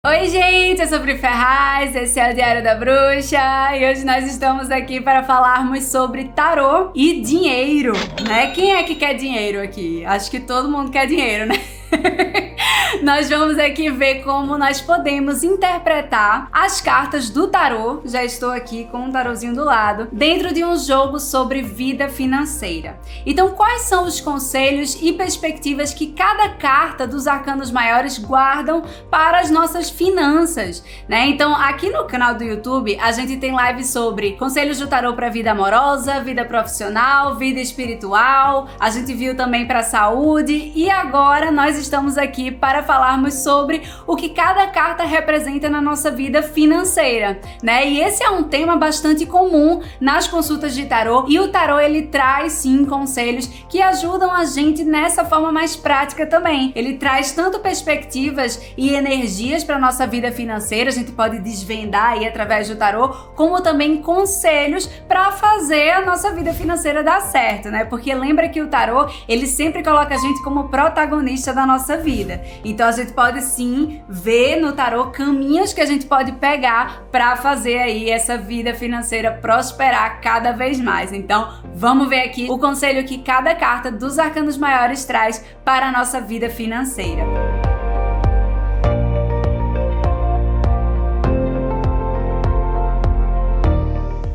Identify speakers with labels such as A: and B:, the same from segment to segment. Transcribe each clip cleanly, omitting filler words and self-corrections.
A: Oi gente, eu sou Pri Ferraz, esse é o Diário da Bruxa e hoje nós estamos aqui para falarmos sobre tarô e dinheiro, né? Quem é que quer dinheiro aqui? Acho que todo mundo quer dinheiro, né? Nós vamos aqui ver como nós podemos interpretar as cartas do tarô, já estou aqui com um tarozinho do lado, dentro de um jogo sobre vida financeira. Então, quais são os conselhos e perspectivas que cada carta dos arcanos maiores guardam para as nossas finanças, né? Então, aqui no canal do YouTube, a gente tem lives sobre conselhos do tarô para vida amorosa, vida profissional, vida espiritual, a gente viu também para saúde e agora nós estamos aqui para falarmos sobre o que cada carta representa na nossa vida financeira, né? E esse é um tema bastante comum nas consultas de tarô e o tarô ele traz sim conselhos que ajudam a gente nessa forma mais prática também. Ele traz tanto perspectivas e energias para nossa vida financeira, a gente pode desvendar aí através do tarô, como também conselhos para fazer a nossa vida financeira dar certo, né? Porque lembra que o tarô, ele sempre coloca a gente como protagonista da nossa vida. Então a gente pode sim ver no tarô caminhos que a gente pode pegar para fazer aí essa vida financeira prosperar cada vez mais. Então vamos ver aqui o conselho que cada carta dos arcanos maiores traz para a nossa vida financeira.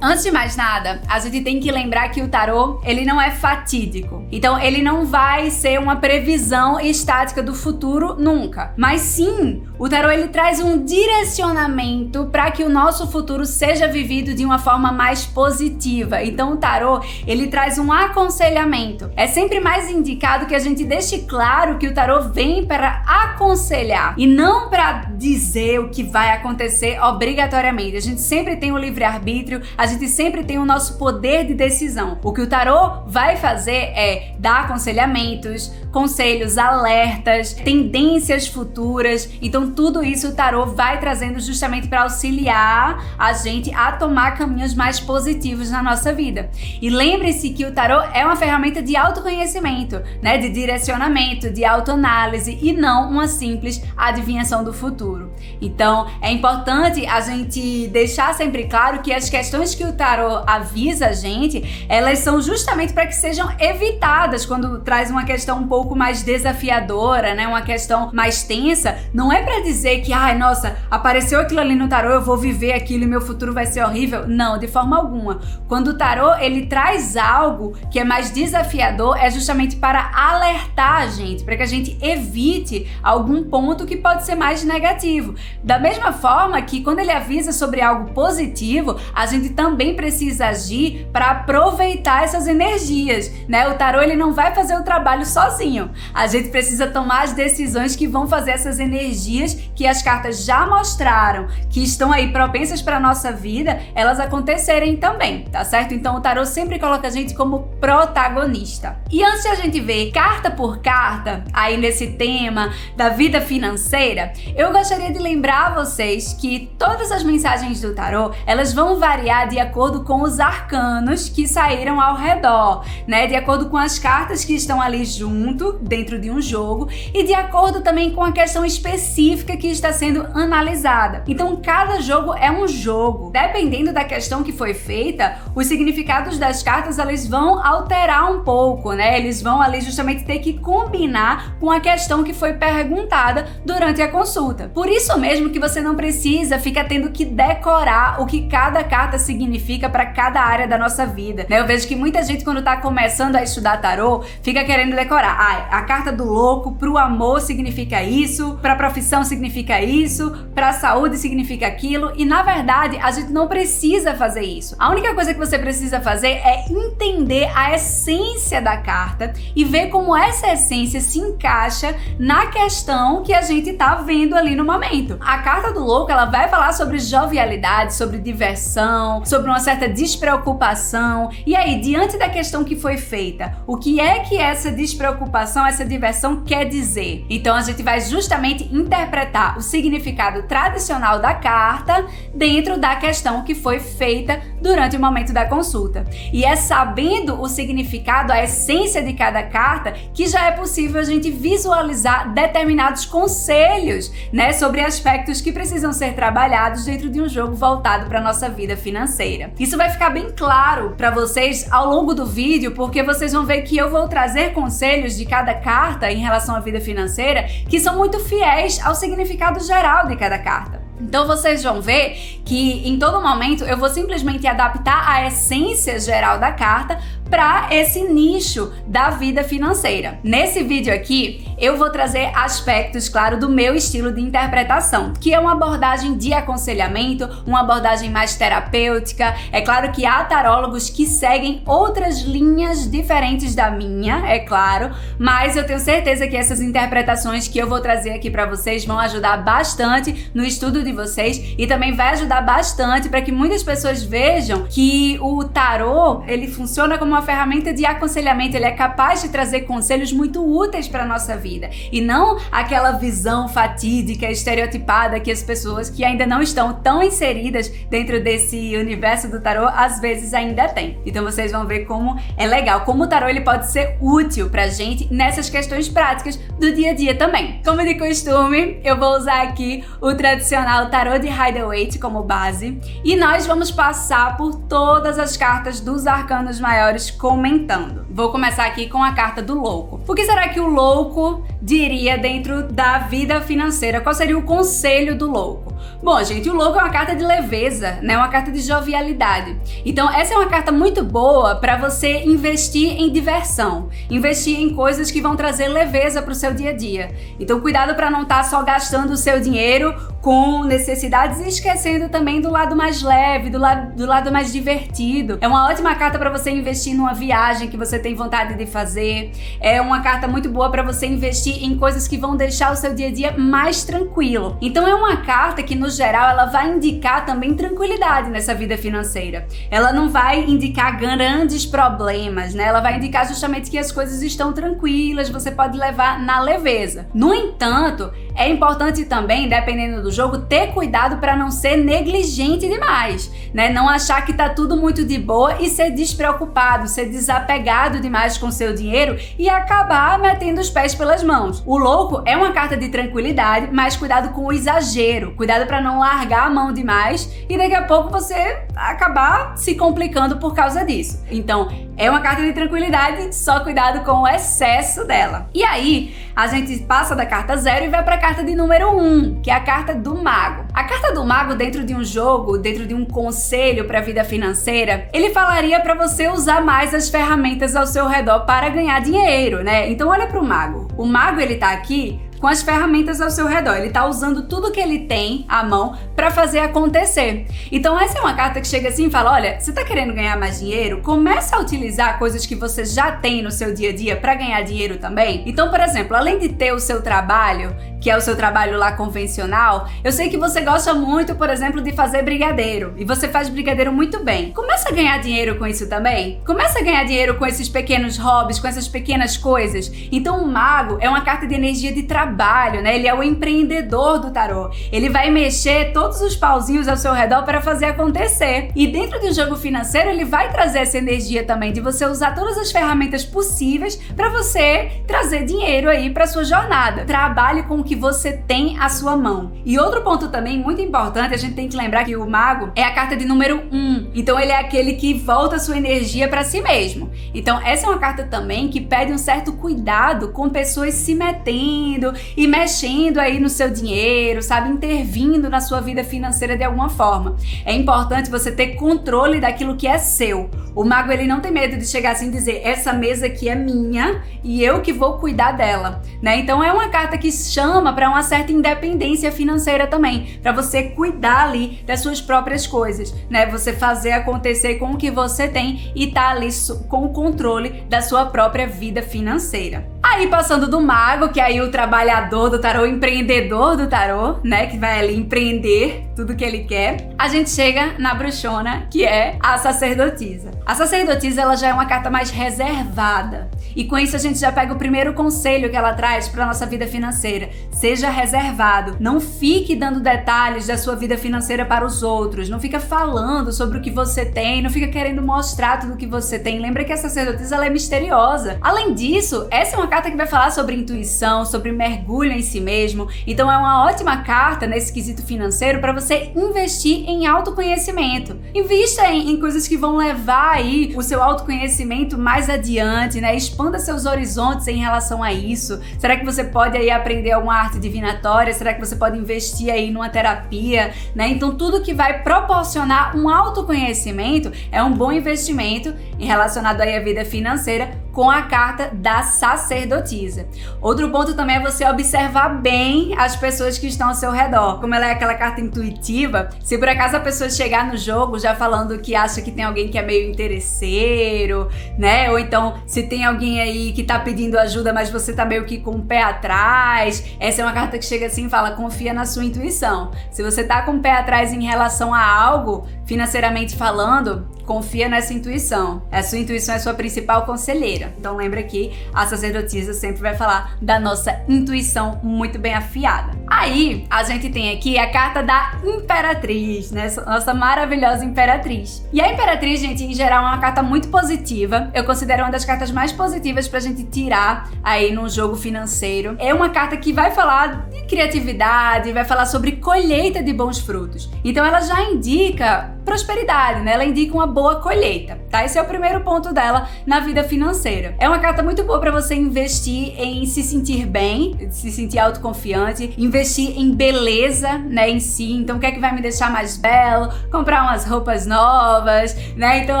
A: Antes de mais nada, a gente tem que lembrar que o tarô, ele não é fatídico. Então, ele não vai ser uma previsão estática do futuro nunca. Mas sim, o tarô, ele traz um direcionamento para que o nosso futuro seja vivido de uma forma mais positiva. Então, o tarô, ele traz um aconselhamento. É sempre mais indicado que a gente deixe claro que o tarô vem para aconselhar e não para dizer o que vai acontecer obrigatoriamente. A gente sempre tem o livre-arbítrio, a gente sempre tem o nosso poder de decisão. O que o tarô vai fazer é dar aconselhamentos, conselhos, alertas, tendências futuras. Então tudo isso o tarô vai trazendo justamente para auxiliar a gente a tomar caminhos mais positivos na nossa vida. E lembre-se que o tarô é uma ferramenta de autoconhecimento, né? De direcionamento, de autoanálise e não uma simples adivinhação do futuro. Então é importante a gente deixar sempre claro que as questões que o tarô avisa a gente, elas são justamente para que sejam evitadas quando traz uma questão um pouco mais desafiadora, né? Uma questão mais tensa. Não é para dizer que, ai, nossa, apareceu aquilo ali no tarô, eu vou viver aquilo e meu futuro vai ser horrível. Não, de forma alguma. Quando o tarô, ele traz algo que é mais desafiador, é justamente para alertar a gente, para que a gente evite algum ponto que pode ser mais negativo. Da mesma forma que quando ele avisa sobre algo positivo, a gente também precisa agir para aproveitar essas energias, né? O tarô, ele não vai fazer o trabalho sozinho. A gente precisa tomar as decisões que vão fazer essas energias que as cartas já mostraram, que estão aí propensas para a nossa vida, elas acontecerem também, tá certo? Então o tarô sempre coloca a gente como protagonista. E antes de a gente ver carta por carta, aí nesse tema da vida financeira, eu gostaria de lembrar a vocês que todas as mensagens do tarô, elas vão variar de acordo com os arcanos que saíram ao redor, né? De acordo com as cartas que estão ali junto, dentro de um jogo, e de acordo também com a questão específica que está sendo analisada. Então, cada jogo é um jogo. Dependendo da questão que foi feita, os significados das cartas, eles vão alterar um pouco, né? Eles vão ali justamente ter que combinar com a questão que foi perguntada durante a consulta. Por isso mesmo que você não precisa ficar tendo que decorar o que cada carta significa para cada área da nossa vida, né? Eu vejo que muita gente, quando tá começando a estudar tarô, fica querendo decorar. Ah, a carta do louco pro amor significa isso, pra profissão significa isso, pra saúde significa aquilo, e na verdade a gente não precisa fazer isso. A única coisa que você precisa fazer é entender a essência da carta e ver como essa essência se encaixa na questão que a gente tá vendo ali no momento. A carta do louco, ela vai falar sobre jovialidade, sobre diversão, sobre uma certa despreocupação. E aí, diante da questão que foi feita, o que é que essa despreocupação, essa diversão quer dizer? Então a gente vai justamente interpretar o significado tradicional da carta dentro da questão que foi feita durante o momento da consulta. E é sabendo o significado, a essência de cada carta, que já é possível a gente visualizar determinados conselhos, né, sobre aspectos que precisam ser trabalhados dentro de um jogo voltado para nossa vida financeira. Isso vai ficar bem claro para vocês ao longo do vídeo, porque vocês vão ver que eu vou trazer conselhos de cada carta em relação à vida financeira que são muito fiéis ao significado geral de cada carta. Então vocês vão ver que em todo momento eu vou simplesmente adaptar a essência geral da carta para esse nicho da vida financeira. Nesse vídeo aqui, eu vou trazer aspectos, claro, do meu estilo de interpretação, que é uma abordagem de aconselhamento, uma abordagem mais terapêutica. É claro que há tarólogos que seguem outras linhas diferentes da minha, é claro, mas eu tenho certeza que essas interpretações que eu vou trazer aqui para vocês vão ajudar bastante no estudo de vocês e também vai ajudar bastante para que muitas pessoas vejam que o tarô, ele funciona como uma ferramenta de aconselhamento, ele é capaz de trazer conselhos muito úteis para a nossa vida e não aquela visão fatídica, estereotipada que as pessoas que ainda não estão tão inseridas dentro desse universo do tarô às vezes ainda têm. Então vocês vão ver como é legal, como o tarô ele pode ser útil pra gente nessas questões práticas do dia a dia também. Como de costume, eu vou usar aqui o tradicional tarô de Rider-Waite como base e nós vamos passar por todas as cartas dos arcanos maiores comentando. Vou começar aqui com a carta do louco. O que será que o louco diria dentro da vida financeira? Qual seria o conselho do louco? Bom, gente, o louco é uma carta de leveza, né? Uma carta de jovialidade. Então, essa é uma carta muito boa para você investir em diversão, investir em coisas que vão trazer leveza para o seu dia a dia. Então, cuidado para não estar só gastando o seu dinheiro com necessidades e esquecendo também do lado mais leve, do lado mais divertido. É uma ótima carta para você investir numa viagem que você tem vontade de fazer. É uma carta muito boa para você investir em coisas que vão deixar o seu dia a dia mais tranquilo. Então é uma carta que, no geral, ela vai indicar também tranquilidade nessa vida financeira. Ela não vai indicar grandes problemas, né? Ela vai indicar justamente que as coisas estão tranquilas, você pode levar na leveza. No entanto, é importante também, dependendo do jogo, ter cuidado para não ser negligente demais, né? Não achar que tá tudo muito de boa e ser despreocupado, ser desapegado demais com seu dinheiro e acabar metendo os pés pelas mãos. O louco é uma carta de tranquilidade, mas cuidado com o exagero, cuidado para não largar a mão demais e daqui a pouco você acabar se complicando por causa disso. Então, é uma carta de tranquilidade, só cuidado com o excesso dela. E aí, a gente passa da carta 0 e vai para a carta de número 1, que é a carta do mago. A carta do mago dentro de um jogo, dentro de um conselho para a vida financeira, ele falaria para você usar mais as ferramentas ao seu redor para ganhar dinheiro, né? Então olha para o mago. O mago, ele tá aqui com as ferramentas ao seu redor. Ele tá usando tudo que ele tem à mão para fazer acontecer. Então essa é uma carta que chega assim e fala, olha, você tá querendo ganhar mais dinheiro? Começa a utilizar coisas que você já tem no seu dia a dia para ganhar dinheiro também. Então, por exemplo, além de ter o seu trabalho, que é o seu trabalho lá convencional, eu sei que você gosta muito, por exemplo, de fazer brigadeiro. E você faz brigadeiro muito bem. Começa a ganhar dinheiro com isso também. Começa a ganhar dinheiro com esses pequenos hobbies, com essas pequenas coisas. Então o mago é uma carta de energia de trabalho, né? Ele é o empreendedor do tarô. Ele vai mexer todos os pauzinhos ao seu redor para fazer acontecer. E dentro do jogo financeiro, ele vai trazer essa energia também de você usar todas as ferramentas possíveis para você trazer dinheiro aí para sua jornada. Trabalhe com o que você tem à sua mão. E outro ponto também muito importante, a gente tem que lembrar que o mago é a carta de número 1. Então ele é aquele que volta a sua energia para si mesmo. Então essa é uma carta também que pede um certo cuidado com pessoas se metendo e mexendo aí no seu dinheiro, sabe? Intervindo na sua vida financeira de alguma forma. É importante você ter controle daquilo que é seu. O mago, ele não tem medo de chegar assim e dizer, essa mesa aqui é minha e eu que vou cuidar dela, né? Então é uma carta que chama para uma certa independência financeira também, para você cuidar ali das suas próprias coisas, né? Você fazer acontecer com o que você tem e tá ali com o controle da sua própria vida financeira. Aí passando do mago, que é aí o trabalhador do tarô, o empreendedor do tarô, né, que vai ali empreender tudo que ele quer, a gente chega na bruxona, que é a sacerdotisa. A sacerdotisa, ela já é uma carta mais reservada. E com isso a gente já pega o primeiro conselho que ela traz para nossa vida financeira. Seja reservado. Não fique dando detalhes da sua vida financeira para os outros. Não fica falando sobre o que você tem. Não fica querendo mostrar tudo o que você tem. Lembra que a sacerdotisa, ela é misteriosa. Além disso, essa é uma carta que vai falar sobre intuição, sobre mergulho em si mesmo. Então é uma ótima carta nesse quesito financeiro para você investir em autoconhecimento. Invista em coisas que vão levar aí o seu autoconhecimento mais adiante, né? Expanda seus horizontes em relação a isso. Será que você pode aí aprender alguma arte divinatória? Será que você pode investir aí numa terapia, né? Então tudo que vai proporcionar um autoconhecimento é um bom investimento relacionado aí à vida financeira com a carta da sacerdotisa. Outro ponto também é você observar bem as pessoas que estão ao seu redor. Como ela é aquela carta intuitiva, se por acaso a pessoa chegar no jogo já falando que acha que tem alguém que é meio interesseiro, né? Ou então se tem alguém aí que tá pedindo ajuda, mas você tá meio que com o pé atrás, essa é uma carta que chega assim e fala, confia na sua intuição. Se você tá com o pé atrás em relação a algo, financeiramente falando, confia nessa intuição. A sua intuição é a sua principal conselheira. Então lembra que a sacerdotisa sempre vai falar da nossa intuição muito bem afiada. Aí a gente tem aqui a carta da Imperatriz, né? Nossa maravilhosa Imperatriz. E a Imperatriz, gente, em geral é uma carta muito positiva. Eu considero uma das cartas mais positivas pra gente tirar aí num jogo financeiro. É uma carta que vai falar de criatividade, vai falar sobre colheita de bons frutos. Então ela já indica prosperidade, né? Ela indica uma boa colheita, tá? Esse é o primeiro ponto dela na vida financeira. É uma carta muito boa para você investir em se sentir bem, se sentir autoconfiante, investir em beleza, né, em si. Então, o que é que vai me deixar mais belo? Comprar umas roupas novas, né? Então,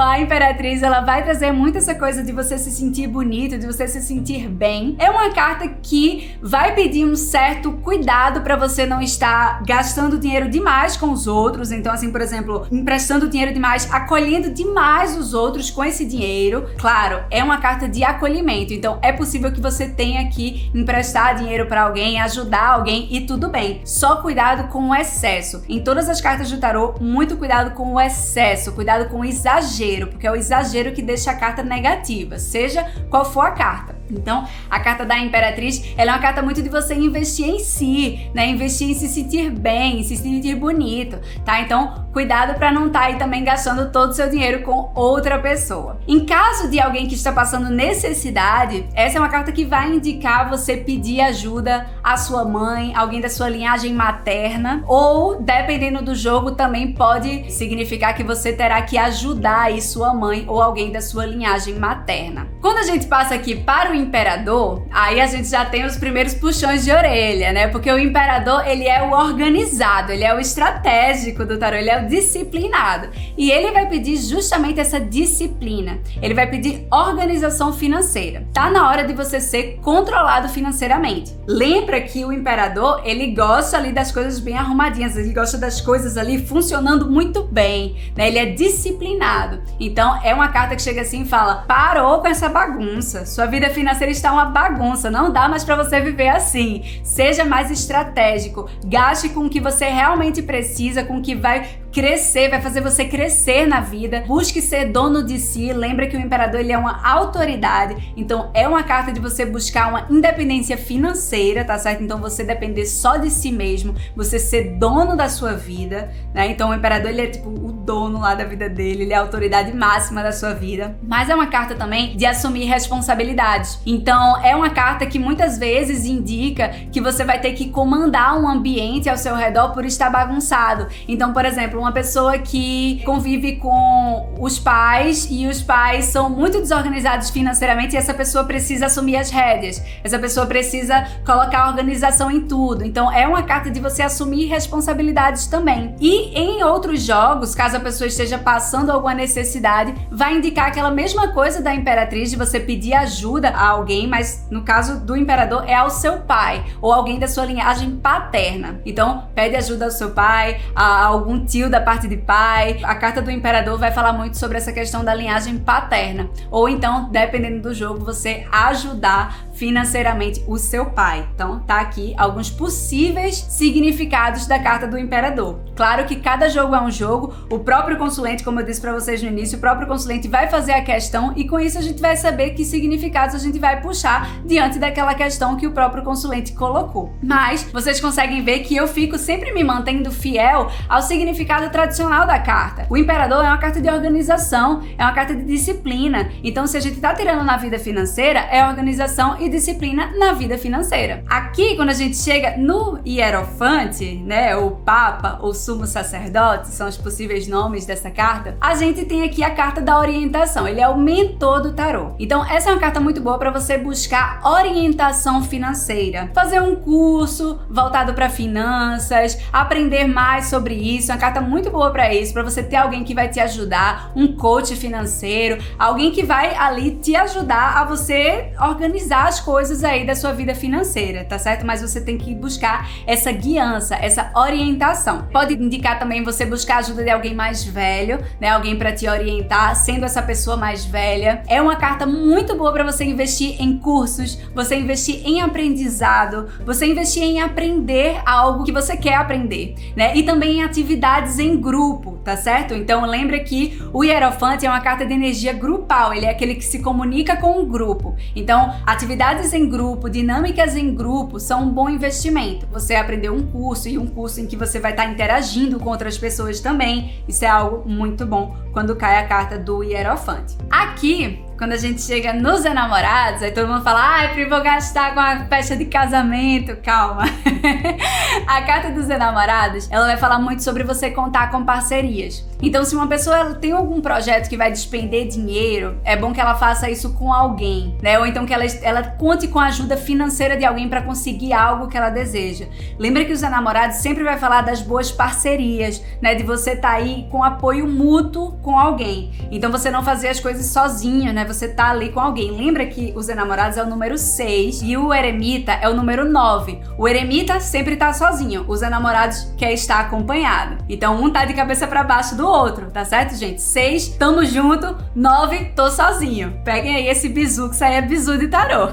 A: a Imperatriz, ela vai trazer muito essa coisa de você se sentir bonito, de você se sentir bem. É uma carta que vai pedir um certo cuidado para você não estar gastando dinheiro demais com os outros. Então, assim, por exemplo, emprestando dinheiro demais, acolhendo demais os outros com esse dinheiro. Claro, é uma carta de acolhimento, então é possível que você tenha que emprestar dinheiro para alguém, ajudar alguém e tudo bem. Só cuidado com o excesso. Em todas as cartas do tarô, muito cuidado com o excesso, cuidado com o exagero, porque é o exagero que deixa a carta negativa, seja qual for a carta. Então, a carta da Imperatriz, ela é uma carta muito de você investir em si, né? Investir em se sentir bem, em se sentir bonito, tá? Então, cuidado para não estar aí também gastando todo o seu dinheiro com outra pessoa. Em caso de alguém que está passando necessidade, essa é uma carta que vai indicar você pedir ajuda à sua mãe, alguém da sua linhagem materna, ou, dependendo do jogo, também pode significar que você terá que ajudar aí sua mãe ou alguém da sua linhagem materna. Quando a gente passa aqui para o Imperador, aí a gente já tem os primeiros puxões de orelha, né? Porque o Imperador, ele é o organizado, ele é o estratégico do tarô, ele é o disciplinado. E ele vai pedir justamente essa disciplina. Ele vai pedir organização financeira. Tá na hora de você ser controlado financeiramente. Lembra que o Imperador, ele gosta ali das coisas bem arrumadinhas, ele gosta das coisas ali funcionando muito bem, né? Ele é disciplinado. Então, é uma carta que chega assim e fala, parou com essa bagunça. Sua vida financeira está uma bagunça, não dá mais para você viver assim. Seja mais estratégico, gaste com o que você realmente precisa, com o que vai crescer, vai fazer você crescer na vida. Busque ser dono de si. Lembra que o Imperador, ele é uma autoridade, então é uma carta de você buscar uma independência financeira, tá certo? Então você depender só de si mesmo, você ser dono da sua vida, né? Então o Imperador, ele é tipo o dono lá da vida dele, ele é a autoridade máxima da sua vida. Mas é uma carta também de assumir responsabilidades. Então é uma carta que muitas vezes indica que você vai ter que comandar um ambiente ao seu redor por estar bagunçado. Então, por exemplo, uma pessoa que convive com os pais e os pais são muito desorganizados financeiramente e essa pessoa precisa assumir as rédeas. Essa pessoa precisa colocar organização em tudo. Então é uma carta de você assumir responsabilidades também. E em outros jogos, caso a pessoa esteja passando alguma necessidade, vai indicar aquela mesma coisa da Imperatriz, de você pedir ajuda a alguém, mas no caso do Imperador é ao seu pai ou alguém da sua linhagem paterna. Então pede ajuda ao seu pai, a algum tio da parte de pai. A carta do Imperador vai falar muito sobre essa questão da linhagem paterna. Ou então, dependendo do jogo, você ajudar financeiramente o seu pai. Então, tá aqui alguns possíveis significados da carta do Imperador. Claro que cada jogo é um jogo, o próprio consulente, como eu disse pra vocês no início, o próprio consulente vai fazer a questão e com isso a gente vai saber que significados a gente vai puxar diante daquela questão que o próprio consulente colocou. Mas vocês conseguem ver que eu fico sempre me mantendo fiel ao significado tradicional da carta. O Imperador é uma carta de organização, é uma carta de disciplina. Então, se a gente tá tirando na vida financeira, é organização e disciplina na vida financeira. Aqui, quando a gente chega no Hierofante, né, o Papa ou Sumo Sacerdote, são os possíveis nomes dessa carta, a gente tem aqui a carta da orientação. Ele é o mentor do tarô. Então, essa é uma carta muito boa para você buscar orientação financeira. Fazer um curso voltado para finanças, aprender mais sobre isso. É uma carta muito boa para isso, para você ter alguém que vai te ajudar, um coach financeiro, alguém que vai ali te ajudar a você organizar as coisas aí da sua vida financeira, tá certo? Mas você tem que buscar essa guiança, essa orientação. Pode indicar também você buscar a ajuda de alguém mais velho, né? Alguém para te orientar, sendo essa pessoa mais velha. É uma carta muito boa para você investir em cursos, você investir em aprendizado, você investir em aprender algo que você quer aprender, né? E também em atividades em grupo, tá certo? Então lembra que o Hierofante é uma carta de energia grupal, ele é aquele que se comunica com o grupo. Então, atividades em grupo, dinâmicas em grupo são um bom investimento. Você aprender um curso e um curso em que você vai estar interagindo com outras pessoas também, isso é algo muito bom quando cai a carta do Hierofante. Aqui, quando a gente chega nos enamorados, aí todo mundo fala, ai, vou gastar com a festa de casamento. Calma. A carta dos enamorados, ela vai falar muito sobre você contar com parcerias. Então, se uma pessoa ela tem algum projeto que vai despender dinheiro, é bom que ela faça isso com alguém, né? Ou então que ela conte com a ajuda financeira de alguém para conseguir algo que ela deseja. Lembra que os enamorados sempre vai falar das boas parcerias, né? De você estar aí com apoio mútuo com alguém. Então, você não fazer as coisas sozinho, né? Você tá ali com alguém. Lembra que os enamorados é o número 6 e o eremita é o número 9. O eremita sempre tá sozinho, os enamorados quer estar acompanhado. Então um tá de cabeça pra baixo do outro, tá certo, gente? 6, tamo junto, 9, tô sozinho. Peguem aí esse bizu, que isso aí é bizu de tarô.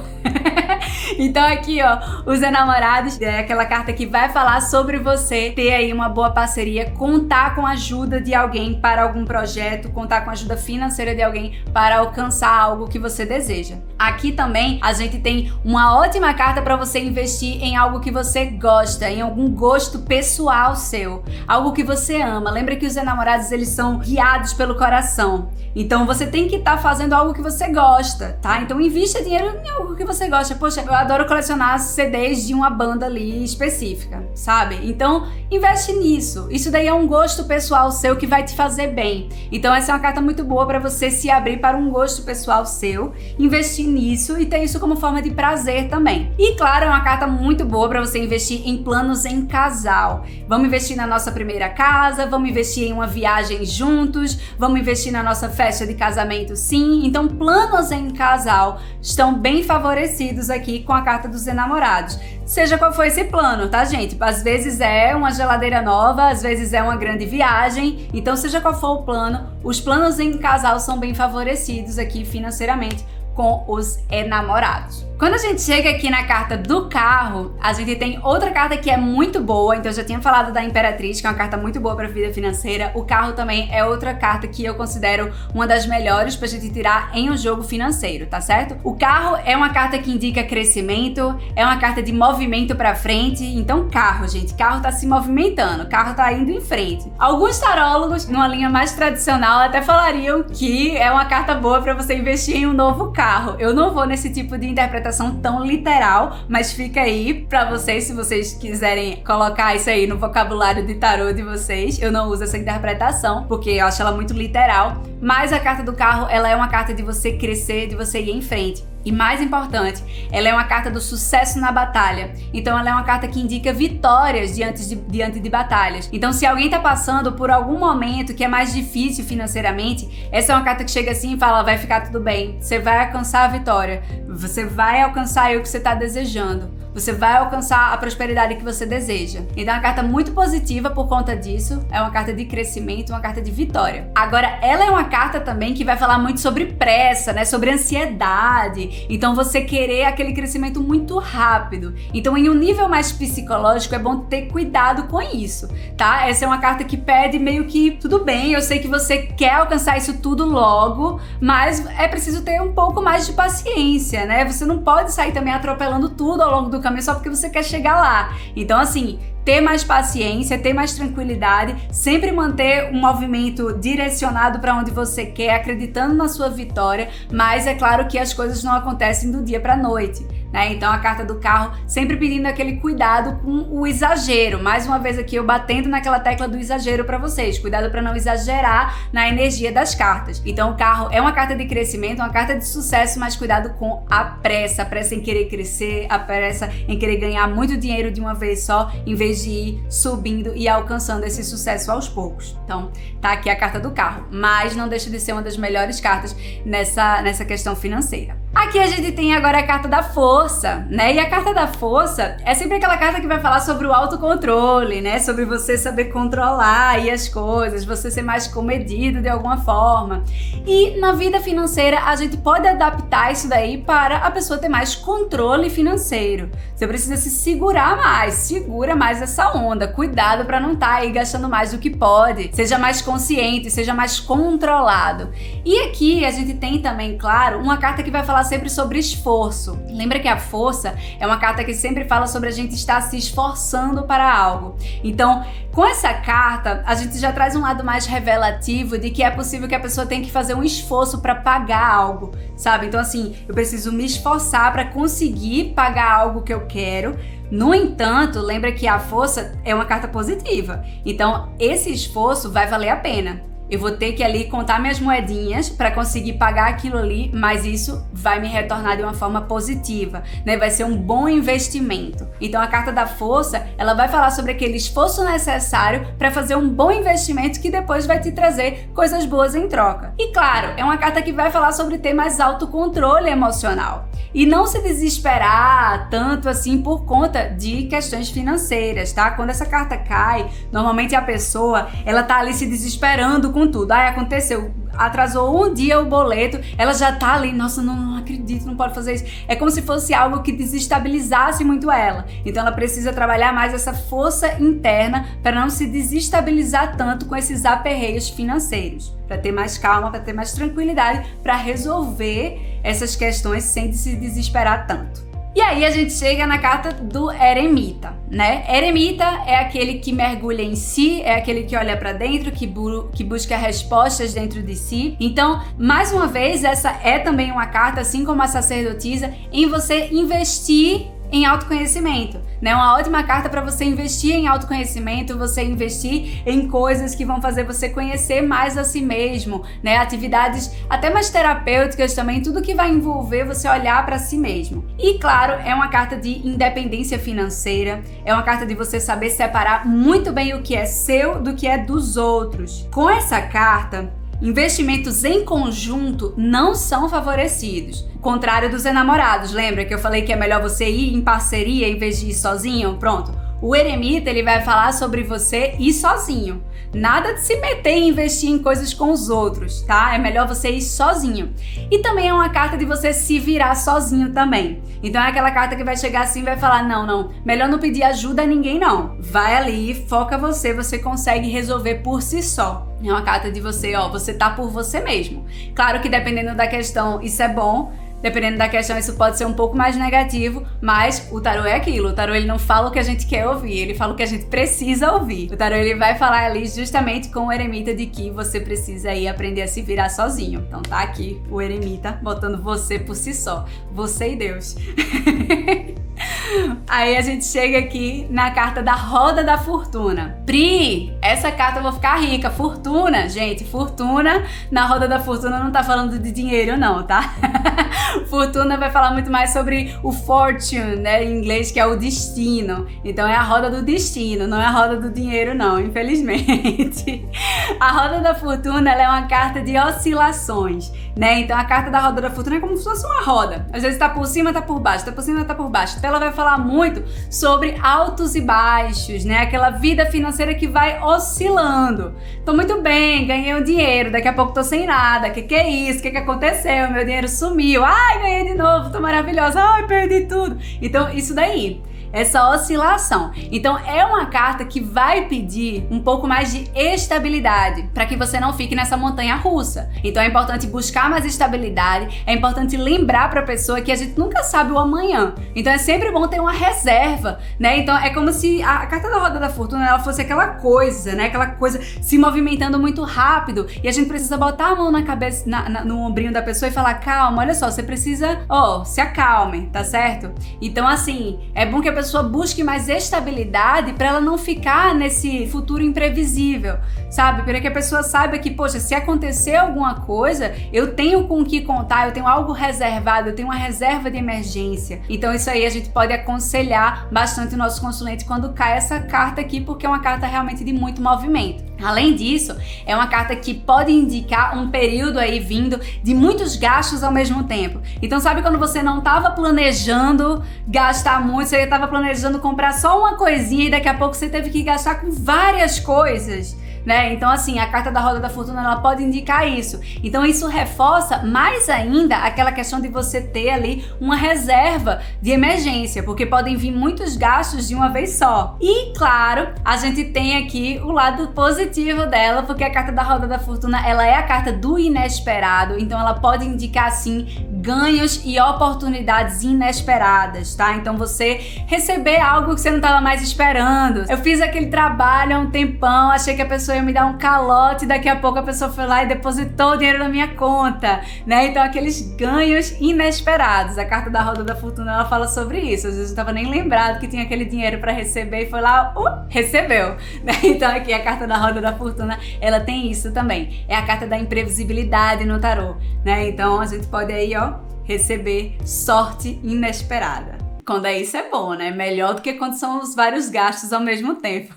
A: Então aqui, ó, os enamorados é aquela carta que vai falar sobre você ter aí uma boa parceria, contar com a ajuda de alguém para algum projeto, contar com a ajuda financeira de alguém para alcançar algo que você deseja. Aqui também a gente tem uma ótima carta para você investir em algo que você gosta, em algum gosto pessoal seu, algo que você ama. Lembra que os enamorados, eles são guiados pelo coração. Então você tem que estar fazendo algo que você gosta, tá? Então invista dinheiro em algo que você gosta. Poxa, eu adoro colecionar CDs de uma banda ali específica, sabe? Então investe nisso. Isso daí é um gosto pessoal seu que vai te fazer bem. Então essa é uma carta muito boa para você se abrir para um gosto pessoal seu, investir nisso e ter isso como forma de prazer também. E claro, é uma carta muito boa para você investir em planos em casal. Vamos investir na nossa primeira casa, vamos investir em uma viagem juntos, vamos investir na nossa festa de casamento, sim. Então planos em casal estão bem favorecidos aqui com a carta dos enamorados. Seja qual for esse plano, tá, gente? Às vezes é uma geladeira nova, às vezes é uma grande viagem. Então seja qual for o plano, os planos em casal são bem favorecidos aqui financeiramente com os enamorados. Quando a gente chega aqui na carta do carro, a gente tem outra carta que é muito boa. Então eu já tinha falado da Imperatriz, que é uma carta muito boa para a vida financeira. O carro também é outra carta que eu considero uma das melhores pra gente tirar em um jogo financeiro, tá certo? O carro é uma carta que indica crescimento, é uma carta de movimento para frente. Então carro, gente, carro tá se movimentando, carro tá indo em frente. Alguns tarólogos, numa linha mais tradicional, até falariam que é uma carta boa para você investir em um novo carro. Eu não vou nesse tipo de interpretação tão literal, mas fica aí pra vocês, se vocês quiserem colocar isso aí no vocabulário de tarô de vocês. Eu não uso essa interpretação, porque eu acho ela muito literal, mas a carta do carro, ela é uma carta de você crescer, de você ir em frente. E mais importante, ela é uma carta do sucesso na batalha. Então ela é uma carta que indica vitórias diante de batalhas. Então se alguém tá passando por algum momento que é mais difícil financeiramente, essa é uma carta que chega assim e fala, vai ficar tudo bem, você vai alcançar a vitória, você vai alcançar o que você tá desejando. você vai alcançar a prosperidade que você deseja. Então é uma carta muito positiva por conta disso, é uma carta de crescimento, uma carta de vitória. Agora, ela é uma carta também que vai falar muito sobre pressa, né? Sobre ansiedade. Então você querer aquele crescimento muito rápido. Então, em um nível mais psicológico, é bom ter cuidado com isso, tá? Essa é uma carta que pede meio que, tudo bem, eu sei que você quer alcançar isso tudo logo, mas é preciso ter um pouco mais de paciência, né? Você não pode sair também atropelando tudo ao longo do caminho só porque você quer chegar lá. Então, assim, ter mais paciência, ter mais tranquilidade, sempre manter um movimento direcionado para onde você quer, acreditando na sua vitória, mas é claro que as coisas não acontecem do dia para a noite, né? Então a carta do carro sempre pedindo aquele cuidado com o exagero. Mais uma vez aqui eu batendo naquela tecla do exagero para vocês, cuidado para não exagerar na energia das cartas. Então o carro é uma carta de crescimento, uma carta de sucesso, mas cuidado com a pressa em querer crescer, a pressa em querer ganhar muito dinheiro de uma vez só, em vez de ir subindo e alcançando esse sucesso aos poucos. Então, tá aqui a carta do carro, mas não deixa de ser uma das melhores cartas nessa questão financeira. Aqui a gente tem agora a carta da força, né? E a carta da força é sempre aquela carta que vai falar sobre o autocontrole, né? Sobre você saber controlar aí as coisas, você ser mais comedido de alguma forma. E na vida financeira a gente pode adaptar isso daí para a pessoa ter mais controle financeiro. Você precisa se segurar mais, segura mais essa onda, cuidado para não estar aí gastando mais do que pode. Seja mais consciente, seja mais controlado. E aqui a gente tem também, claro, uma carta que vai falar sempre sobre esforço. Lembra que a força é uma carta que sempre fala sobre a gente estar se esforçando para algo. Então, com essa carta, a gente já traz um lado mais revelativo de que é possível que a pessoa tenha que fazer um esforço para pagar algo, sabe? Então, assim, eu preciso me esforçar para conseguir pagar algo que eu quero. No entanto, lembra que a força é uma carta positiva. Então, esse esforço vai valer a pena. Eu vou ter que ali contar minhas moedinhas para conseguir pagar aquilo ali, mas isso vai me retornar de uma forma positiva, né? Vai ser um bom investimento. Então a carta da força, ela vai falar sobre aquele esforço necessário para fazer um bom investimento que depois vai te trazer coisas boas em troca. E claro, é uma carta que vai falar sobre ter mais autocontrole emocional e não se desesperar tanto assim por conta de questões financeiras, tá? Quando essa carta cai, normalmente a pessoa, ela tá ali se desesperando com tudo. Ai, aconteceu, atrasou um dia o boleto, ela já tá ali, nossa, não acredito, não pode fazer isso. É como se fosse algo que desestabilizasse muito ela. Então ela precisa trabalhar mais essa força interna para não se desestabilizar tanto com esses aperreios financeiros, para ter mais calma, para ter mais tranquilidade, para resolver essas questões sem se desesperar tanto. E aí a gente chega na carta do eremita, né? Eremita é aquele que mergulha em si, é aquele que olha para dentro, que busca respostas dentro de si. Então, mais uma vez, essa é também uma carta, assim como a sacerdotisa, em você investir em autoconhecimento, né? Uma ótima carta para você investir em autoconhecimento, você investir em coisas que vão fazer você conhecer mais a si mesmo, né? Atividades até mais terapêuticas também, tudo que vai envolver você olhar para si mesmo. E claro, é uma carta de independência financeira, é uma carta de você saber separar muito bem o que é seu do que é dos outros. Com essa carta, investimentos em conjunto não são favorecidos. Contrário dos enamorados, lembra que eu falei que é melhor você ir em parceria em vez de ir sozinho? Pronto. O eremita, ele vai falar sobre você ir sozinho. Nada de se meter e investir em coisas com os outros, tá? É melhor você ir sozinho. E também é uma carta de você se virar sozinho também. Então é aquela carta que vai chegar assim e vai falar, não, melhor não pedir ajuda a ninguém não. Vai ali, foca você consegue resolver por si só. É uma carta de você, você tá por você mesmo. Claro que dependendo da questão, isso é bom. Dependendo da questão, isso pode ser um pouco mais negativo, mas o tarô é aquilo. O tarô, ele não fala o que a gente quer ouvir, ele fala o que a gente precisa ouvir. O tarô, ele vai falar ali justamente com o eremita de que você precisa aí aprender a se virar sozinho. Então tá aqui o eremita botando você por si só. Você e Deus. Aí a gente chega aqui na carta da roda da fortuna. Pri, essa carta eu vou ficar rica. Fortuna, gente, fortuna. Na roda da fortuna não tá falando de dinheiro não, tá? Fortuna vai falar muito mais sobre o fortune, né, em inglês, que é o destino. Então é a roda do destino, não é a roda do dinheiro não, infelizmente. A roda da fortuna, ela é uma carta de oscilações. né? Então a carta da roda da fortuna é como se fosse uma roda. Às vezes tá por cima, tá por baixo, tá por cima, tá por baixo. Então ela vai falar muito sobre altos e baixos, né? Aquela vida financeira que vai oscilando. Tô muito bem, ganhei um dinheiro, daqui a pouco tô sem nada. Que é isso? Que aconteceu? Meu dinheiro sumiu. Ai, ganhei de novo, tô maravilhosa. Ai, perdi tudo. Então isso daí, essa oscilação. Então é uma carta que vai pedir um pouco mais de estabilidade para que você não fique nessa montanha russa. Então é importante buscar mais estabilidade, é importante lembrar para a pessoa que a gente nunca sabe o amanhã. Então é sempre bom ter uma reserva, né? Então é como se a carta da roda da fortuna ela fosse aquela coisa, né? Aquela coisa se movimentando muito rápido e a gente precisa botar a mão na cabeça, no ombrinho da pessoa e falar: calma, olha só, você precisa, se acalme, tá certo? Então assim, é bom que a pessoa busque mais estabilidade para ela não ficar nesse futuro imprevisível, sabe? Para que a pessoa saiba que, poxa, se acontecer alguma coisa, eu tenho com o que contar, eu tenho algo reservado, eu tenho uma reserva de emergência. Então isso aí a gente pode aconselhar bastante o nosso consulente quando cai essa carta aqui, porque é uma carta realmente de muito movimento. Além disso, é uma carta que pode indicar um período aí vindo de muitos gastos ao mesmo tempo. Então sabe quando você não estava planejando gastar muito, você estava planejando comprar só uma coisinha e daqui a pouco você teve que gastar com várias coisas, né? Então assim, a carta da roda da fortuna ela pode indicar isso. Então isso reforça mais ainda aquela questão de você ter ali uma reserva de emergência, porque podem vir muitos gastos de uma vez só. E claro, a gente tem aqui o lado positivo dela, porque a carta da roda da fortuna ela é a carta do inesperado, então ela pode indicar sim ganhos e oportunidades inesperadas, tá? Então você receber algo que você não estava mais esperando. Eu fiz aquele trabalho há um tempão, achei que a pessoa ia me dar um calote, daqui a pouco a pessoa foi lá e depositou o dinheiro na minha conta, né? Então aqueles ganhos inesperados. A carta da roda da fortuna ela fala sobre isso. Às vezes eu não estava nem lembrado que tinha aquele dinheiro para receber e foi lá, recebeu, né? Então aqui a carta da roda da fortuna ela tem isso também. É a carta da imprevisibilidade no tarô, né? Então a gente pode aí, receber sorte inesperada. Quando é isso é bom, né? Melhor do que quando são os vários gastos ao mesmo tempo.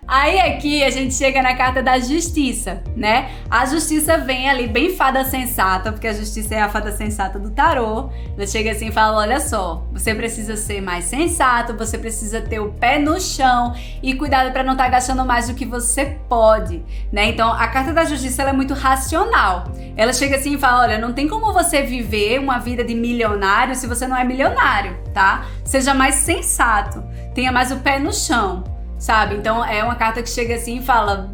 A: Aí aqui a gente chega na carta da justiça, né? A justiça vem ali bem fada sensata, porque a justiça é a fada sensata do tarô. Ela chega assim e fala: olha só, você precisa ser mais sensato, você precisa ter o pé no chão e cuidado para não estar gastando mais do que você pode, né? Então a carta da justiça ela é muito racional. Ela chega assim e fala: olha, não tem como você viver uma vida de milionário se você não é milionário, tá? Seja mais sensato, tenha mais o pé no chão, sabe? Então é uma carta que chega assim e fala: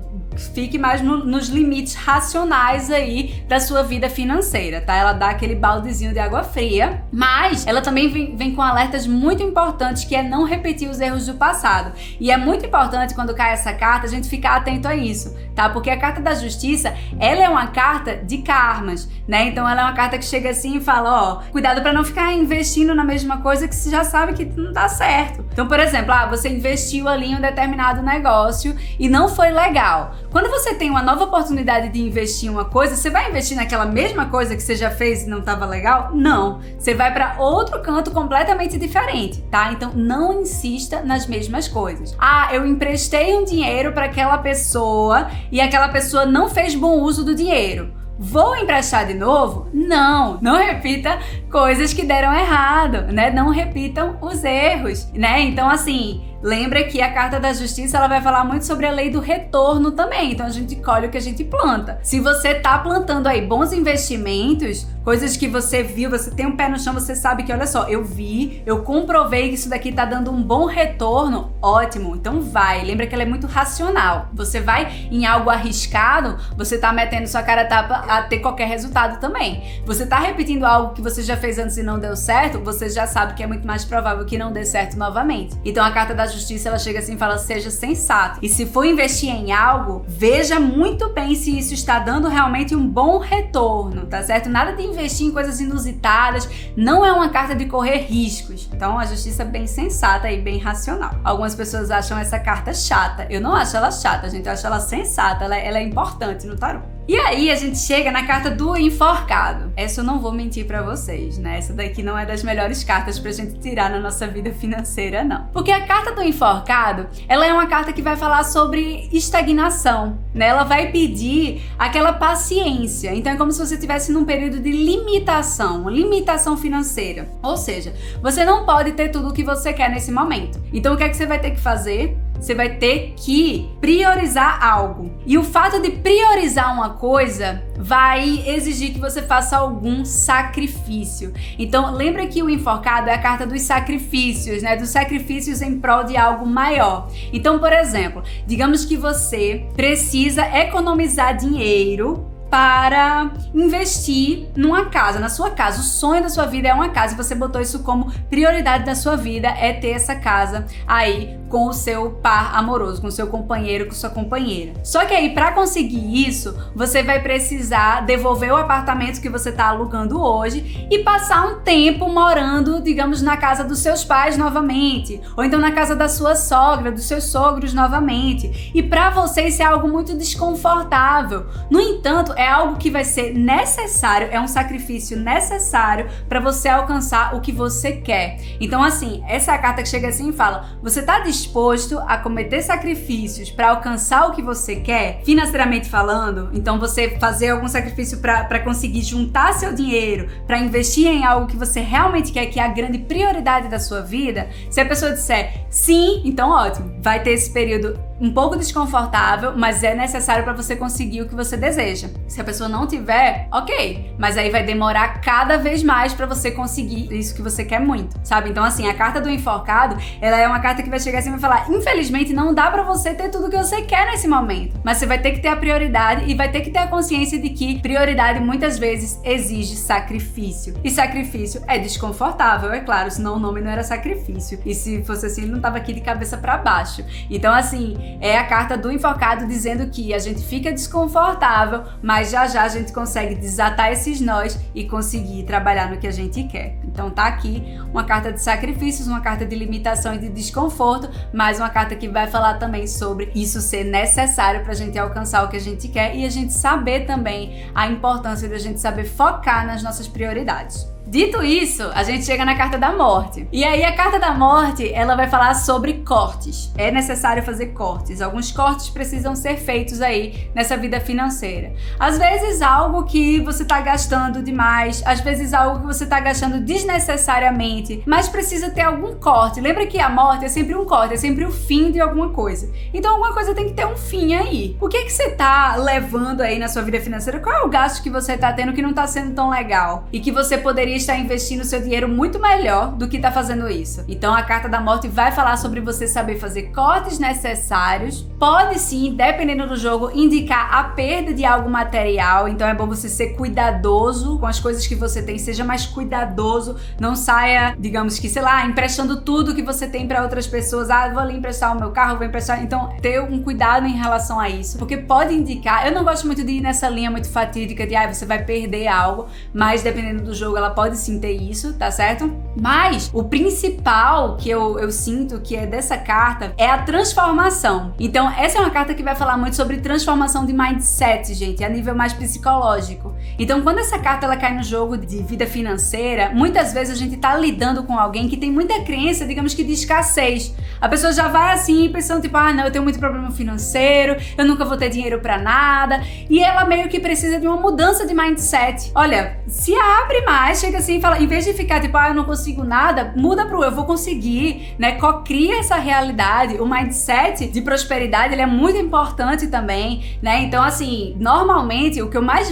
A: fique mais nos limites racionais aí da sua vida financeira, tá? Ela dá aquele baldezinho de água fria, mas ela também vem com alertas muito importantes, que é não repetir os erros do passado. E é muito importante quando cai essa carta a gente ficar atento a isso, tá? Porque a carta da justiça, ela é uma carta de karmas, né? Então ela é uma carta que chega assim e fala: cuidado para não ficar investindo na mesma coisa que você já sabe que não dá certo. Então, por exemplo, você investiu ali em um determinado negócio e não foi legal. Quando você tem uma nova oportunidade de investir em uma coisa, você vai investir naquela mesma coisa que você já fez e não estava legal? Não. Você vai para outro canto completamente diferente, tá? Então não insista nas mesmas coisas. Eu emprestei um dinheiro para aquela pessoa e aquela pessoa não fez bom uso do dinheiro. Vou emprestar de novo? Não repita coisas que deram errado, né? Não repitam os erros, né? Então assim, lembra que a carta da justiça ela vai falar muito sobre a lei do retorno também. Então a gente colhe o que a gente planta. Se você tá plantando aí bons investimentos, coisas que você viu, você tem um pé no chão, você sabe que, olha só, eu vi, eu comprovei que isso daqui tá dando um bom retorno, ótimo, então vai. Lembra que ela é muito racional. Você vai em algo arriscado, você tá metendo sua cara a tapa a ter qualquer resultado também. Você tá repetindo algo que você já fez antes e não deu certo, você já sabe que é muito mais provável que não dê certo novamente. Então a carta da justiça, ela chega assim e fala: seja sensato. E se for investir em algo, veja muito bem se isso está dando realmente um bom retorno, tá certo? Nada de investir em coisas inusitadas, não é uma carta de correr riscos. Então a justiça é bem sensata e bem racional. Algumas pessoas acham essa carta chata. Eu não acho ela chata, gente. Eu acho ela sensata, ela é importante no tarô. E aí a gente chega na carta do enforcado. Essa eu não vou mentir pra vocês, né? Essa daqui não é das melhores cartas pra gente tirar na nossa vida financeira, não. Porque a carta do enforcado, ela é uma carta que vai falar sobre estagnação, né? Ela vai pedir aquela paciência. Então é como se você estivesse num período de limitação financeira. Ou seja, você não pode ter tudo o que você quer nesse momento. Então o que é que você vai ter que fazer? Você vai ter que priorizar algo. E o fato de priorizar uma coisa vai exigir que você faça algum sacrifício. Então, lembra que o enforcado é a carta dos sacrifícios, né? Dos sacrifícios em prol de algo maior. Então, por exemplo, digamos que você precisa economizar dinheiro para investir numa casa, na sua casa. O sonho da sua vida é uma casa e você botou isso como prioridade da sua vida, é ter essa casa aí com o seu par amoroso, com o seu companheiro, com sua companheira. Só que aí, para conseguir isso, você vai precisar devolver o apartamento que você tá alugando hoje e passar um tempo morando, digamos, na casa dos seus pais novamente, ou então na casa da sua sogra, dos seus sogros novamente. E para você isso é algo muito desconfortável. No entanto, é algo que vai ser necessário, é um sacrifício necessário para você alcançar o que você quer. Então, assim, essa é a carta que chega assim e fala: você tá disposto a cometer sacrifícios para alcançar o que você quer, financeiramente falando? Então, você fazer algum sacrifício para conseguir juntar seu dinheiro, para investir em algo que você realmente quer, que é a grande prioridade da sua vida? Se a pessoa disser sim, então ótimo, vai ter esse período um pouco desconfortável, mas é necessário para você conseguir o que você deseja. Se a pessoa não tiver, ok, mas aí vai demorar cada vez mais para você conseguir isso que você quer muito, sabe? Então, assim, a carta do enforcado, ela é uma carta que vai chegar assim e vai falar: infelizmente não dá para você ter tudo que você quer nesse momento, mas você vai ter que ter a prioridade e vai ter que ter a consciência de que prioridade muitas vezes exige sacrifício. E sacrifício é desconfortável, é claro, senão o nome não era sacrifício. E se fosse assim, ele não tava aqui de cabeça para baixo. Então, assim, é a carta do enforcado dizendo que a gente fica desconfortável, mas já já a gente consegue desatar esses nós e conseguir trabalhar no que a gente quer. Então tá aqui uma carta de sacrifícios, uma carta de limitação e de desconforto, mas uma carta que vai falar também sobre isso ser necessário pra gente alcançar o que a gente quer e a gente saber também a importância da gente saber focar nas nossas prioridades. Dito isso, a gente chega na carta da morte. E aí a carta da morte, ela vai falar sobre cortes. É necessário fazer cortes. Alguns cortes precisam ser feitos aí nessa vida financeira. Às vezes algo que você tá gastando demais, às vezes algo que você tá gastando desnecessariamente, mas precisa ter algum corte. Lembra que a morte é sempre um corte, é sempre o fim de alguma coisa. Então alguma coisa tem que ter um fim aí. O que você tá levando aí na sua vida financeira? Qual é o gasto que você tá tendo que não tá sendo tão legal? E que você poderia está investindo seu dinheiro muito melhor do que está fazendo isso. Então a carta da morte vai falar sobre você saber fazer cortes necessários. Pode sim, dependendo do jogo, indicar a perda de algo material. Então é bom você ser cuidadoso com as coisas que você tem, seja mais cuidadoso, não saia, digamos que, sei lá, emprestando tudo que você tem para outras pessoas. Ah, vou ali emprestar o meu carro, vou emprestar. Então ter um cuidado em relação a isso, porque pode indicar. Eu não gosto muito de ir nessa linha muito fatídica de você vai perder algo, mas dependendo do jogo ela pode sim ter isso, tá certo? Mas o principal que eu sinto que é dessa carta é a transformação. Então essa é uma carta que vai falar muito sobre transformação de mindset, gente, a nível mais psicológico. Então quando essa carta ela cai no jogo de vida financeira, muitas vezes a gente tá lidando com alguém que tem muita crença, digamos que de escassez. A pessoa já vai assim pensando tipo, não, eu tenho muito problema financeiro, eu nunca vou ter dinheiro pra nada, e ela meio que precisa de uma mudança de mindset. Olha, se abre mais, chega assim e fala, em vez de ficar tipo, eu não consigo nada, muda pro eu vou conseguir, né? Cria essa realidade. O mindset de prosperidade, ele é muito importante também, né? Então, assim, normalmente o que eu mais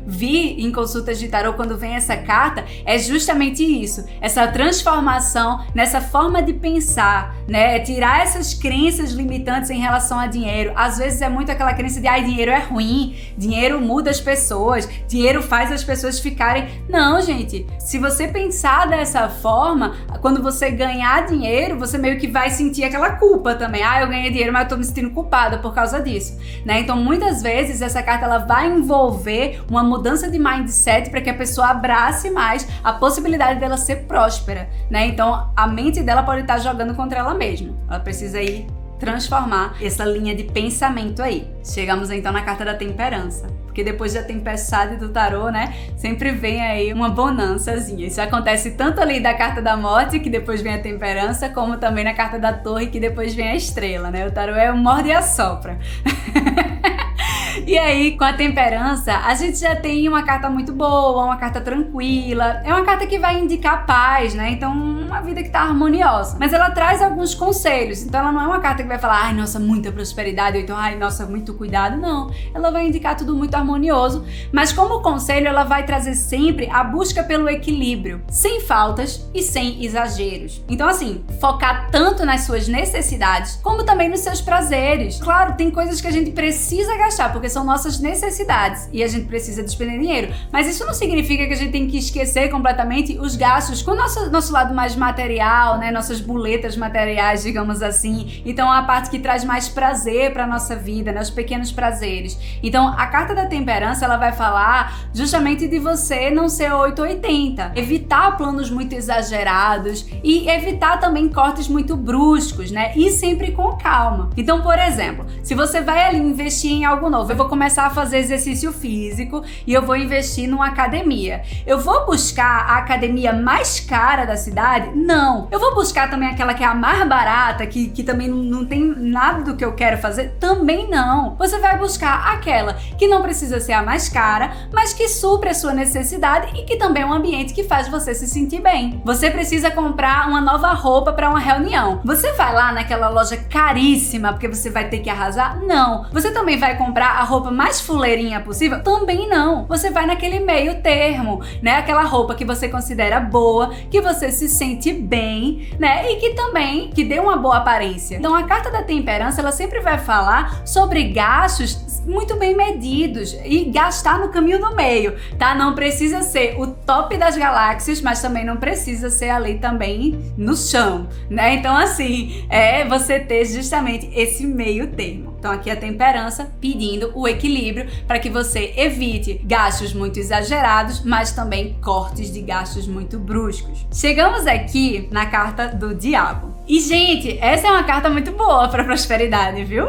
A: vi em consultas de tarô quando vem essa carta é justamente isso, essa transformação nessa forma de pensar, né? É tirar essas crenças limitantes em relação a dinheiro. Às vezes é muito aquela crença de, dinheiro é ruim, dinheiro muda as pessoas, dinheiro faz as pessoas ficarem... Não, gente, se você pensar dessa forma, quando você ganhar dinheiro, você meio que vai sentir aquela culpa também. Eu ganhei dinheiro, mas eu tô me sentindo culpada por causa disso, né? Então, muitas vezes, essa carta ela vai envolver uma mudança de mindset para que a pessoa abrace mais a possibilidade dela ser próspera, né? Então, a mente dela pode estar jogando contra ela mesma. Ela precisa ir transformar essa linha de pensamento aí. Chegamos então na carta da temperança. porque depois da tempestade do tarô, né, sempre vem aí uma bonançazinha. Isso acontece tanto ali da carta da morte, que depois vem a temperança, como também na carta da torre, que depois vem a estrela, né? O tarô é um morde e assopra. E aí, com a temperança, a gente já tem uma carta muito boa, uma carta tranquila. É uma carta que vai indicar paz, né? Então, uma vida que tá harmoniosa. Mas ela traz alguns conselhos. Então, ela não é uma carta que vai falar, ai, nossa, muita prosperidade, ou então, ai, nossa, muito cuidado. Não. Ela vai indicar tudo muito harmonioso. Mas como conselho, ela vai trazer sempre a busca pelo equilíbrio, sem faltas e sem exageros. Então, assim, focar tanto nas suas necessidades, como também nos seus prazeres. Claro, tem coisas que a gente precisa gastar, porque são nossas necessidades e a gente precisa despender dinheiro. Mas isso não significa que a gente tem que esquecer completamente os gastos com o nosso lado mais material, né? Nossas boletas materiais, digamos assim. Então, a parte que traz mais prazer para nossa vida, né? Os pequenos prazeres. Então, a carta da temperança, ela vai falar justamente de você não ser 880, evitar planos muito exagerados e evitar também cortes muito bruscos, né? E sempre com calma. Então, por exemplo, se você vai ali investir em algo novo, eu vou começar a fazer exercício físico e eu vou investir numa academia. Eu vou buscar a academia mais cara da cidade? Não. Eu vou buscar também aquela que é a mais barata, que também não tem nada do que eu quero fazer? Também não. Você vai buscar aquela que não precisa ser a mais cara, mas que supre a sua necessidade e que também é um ambiente que faz você se sentir bem. Você precisa comprar uma nova roupa para uma reunião. Você vai lá naquela loja caríssima porque você vai ter que arrasar? Não. Você também vai comprar a roupa mais fuleirinha possível? Também não. Você vai naquele meio termo, né? Aquela roupa que você considera boa, que você se sente bem, né? E que também que dê uma boa aparência. Então a carta da temperança, ela sempre vai falar sobre gastos muito bem medidos e gastar no caminho do meio, tá? Não precisa ser o top das galáxias, mas também não precisa ser ali também no chão, né? Então assim, é você ter justamente esse meio termo. Então aqui a temperança pedindo o equilíbrio para que você evite gastos muito exagerados, mas também cortes de gastos muito bruscos. Chegamos aqui na carta do diabo. E, gente, essa é uma carta muito boa para prosperidade, viu?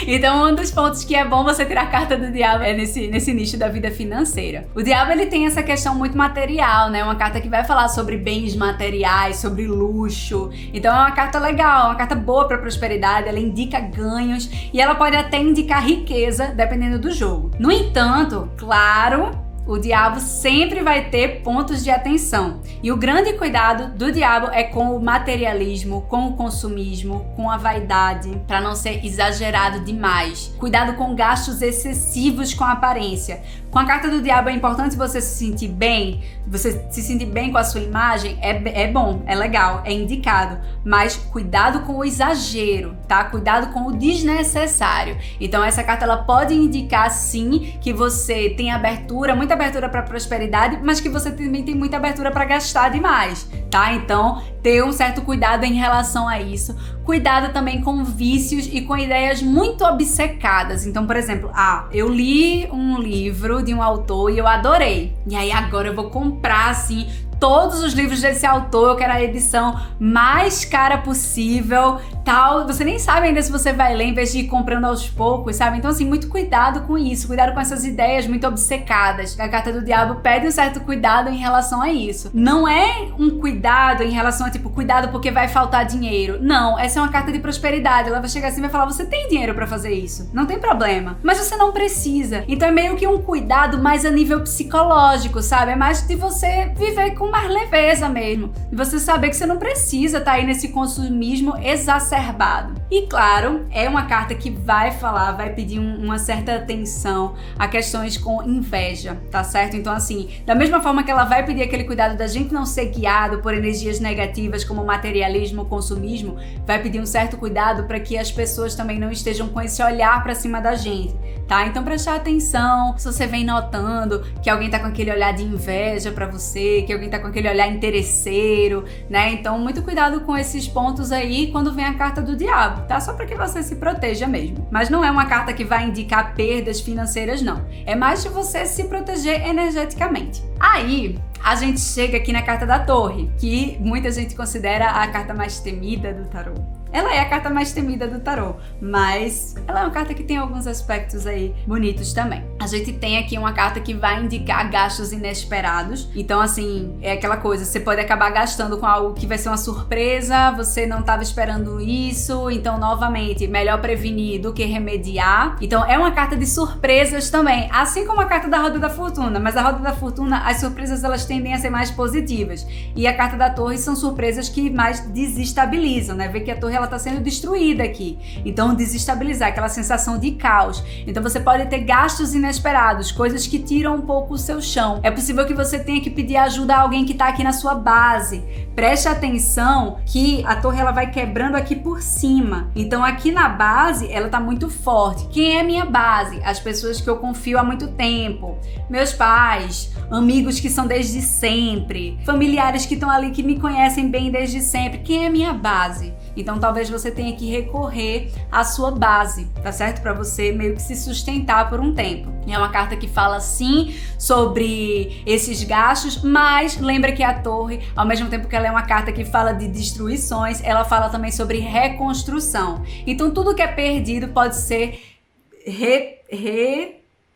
A: Então, um dos pontos que é bom você tirar a carta do diabo é nesse nicho da vida financeira. O diabo, ele tem essa questão muito material, né? Uma carta que vai falar sobre bens materiais, sobre luxo. Então, é uma carta legal, uma carta boa para prosperidade, ela indica ganhos e ela pode até indicar riqueza, dependendo do jogo. No entanto, claro, o diabo sempre vai ter pontos de atenção. E o grande cuidado do diabo é com o materialismo, com o consumismo, com a vaidade, para não ser exagerado demais. Cuidado com gastos excessivos com a aparência. Com a carta do diabo é importante você se sentir bem, você se sentir bem com a sua imagem, é bom, é legal, é indicado, mas cuidado com o exagero, tá? Cuidado com o desnecessário. Então essa carta ela pode indicar sim que você tem abertura, muita abertura para prosperidade, mas que você também tem muita abertura para gastar demais, tá? Então ter um certo cuidado em relação a isso. Cuidado também com vícios e com ideias muito obcecadas. Então, por exemplo, eu li um livro de um autor e eu adorei. E aí agora eu vou comprar, assim, todos os livros desse autor, eu quero a edição mais cara possível, tal. Você nem sabe ainda se você vai ler em vez de ir comprando aos poucos, sabe? Então, assim, muito cuidado com isso, cuidado com essas ideias muito obcecadas. A carta do diabo pede um certo cuidado em relação a isso. Não é um cuidado em relação a, tipo, cuidado porque vai faltar dinheiro. Não, essa é uma carta de prosperidade. Ela vai chegar assim e vai falar, você tem dinheiro pra fazer isso, não tem problema. Mas você não precisa. Então é meio que um cuidado mais a nível psicológico, sabe? É mais de você viver com mais leveza mesmo. E você saber que você não precisa estar aí nesse consumismo exacerbado. E claro, é uma carta que vai falar, vai pedir uma certa atenção a questões com inveja, tá certo? Então assim, da mesma forma que ela vai pedir aquele cuidado da gente não ser guiado por energias negativas como materialismo, consumismo, vai pedir um certo cuidado para que as pessoas também não estejam com esse olhar para cima da gente, tá? Então prestar atenção, se você vem notando que alguém tá com aquele olhar de inveja para você, que alguém tá com aquele olhar interesseiro, né? Então muito cuidado com esses pontos aí quando vem a carta do diabo, tá? Só para que você se proteja mesmo. Mas não é uma carta que vai indicar perdas financeiras, não. É mais de você se proteger energeticamente. Aí, a gente chega aqui na carta da torre, que muita gente considera a carta mais temida do tarô. Ela é a carta mais temida do tarô, mas ela é uma carta que tem alguns aspectos aí bonitos também. A gente tem aqui uma carta que vai indicar gastos inesperados. Então, assim, é aquela coisa, você pode acabar gastando com algo que vai ser uma surpresa, você não estava esperando isso, então, novamente, melhor prevenir do que remediar. Então, é uma carta de surpresas também, assim como a carta da Roda da Fortuna, mas a Roda da Fortuna, as surpresas, elas tendem a ser mais positivas. E a carta da Torre são surpresas que mais desestabilizam, né? Vê que a Torre, ela tá sendo destruída aqui. Então, desestabilizar, aquela sensação de caos. Então, você pode ter gastos inesperados, coisas que tiram um pouco o seu chão. É possível que você tenha que pedir ajuda a alguém que tá aqui na sua base. Preste atenção que a Torre, ela vai quebrando aqui por cima. Então, aqui na base, ela tá muito forte. Quem é minha base? As pessoas que eu confio há muito tempo. Meus pais, amigos que são desde sempre, familiares que estão ali que me conhecem bem desde sempre. Quem é minha base? Então, talvez você tenha que recorrer à sua base, tá certo? Para você meio que se sustentar por um tempo. É uma carta que fala, sim, sobre esses gastos, mas lembra que a Torre, ao mesmo tempo que ela é uma carta que fala de destruições, ela fala também sobre reconstrução. Então, tudo que é perdido pode ser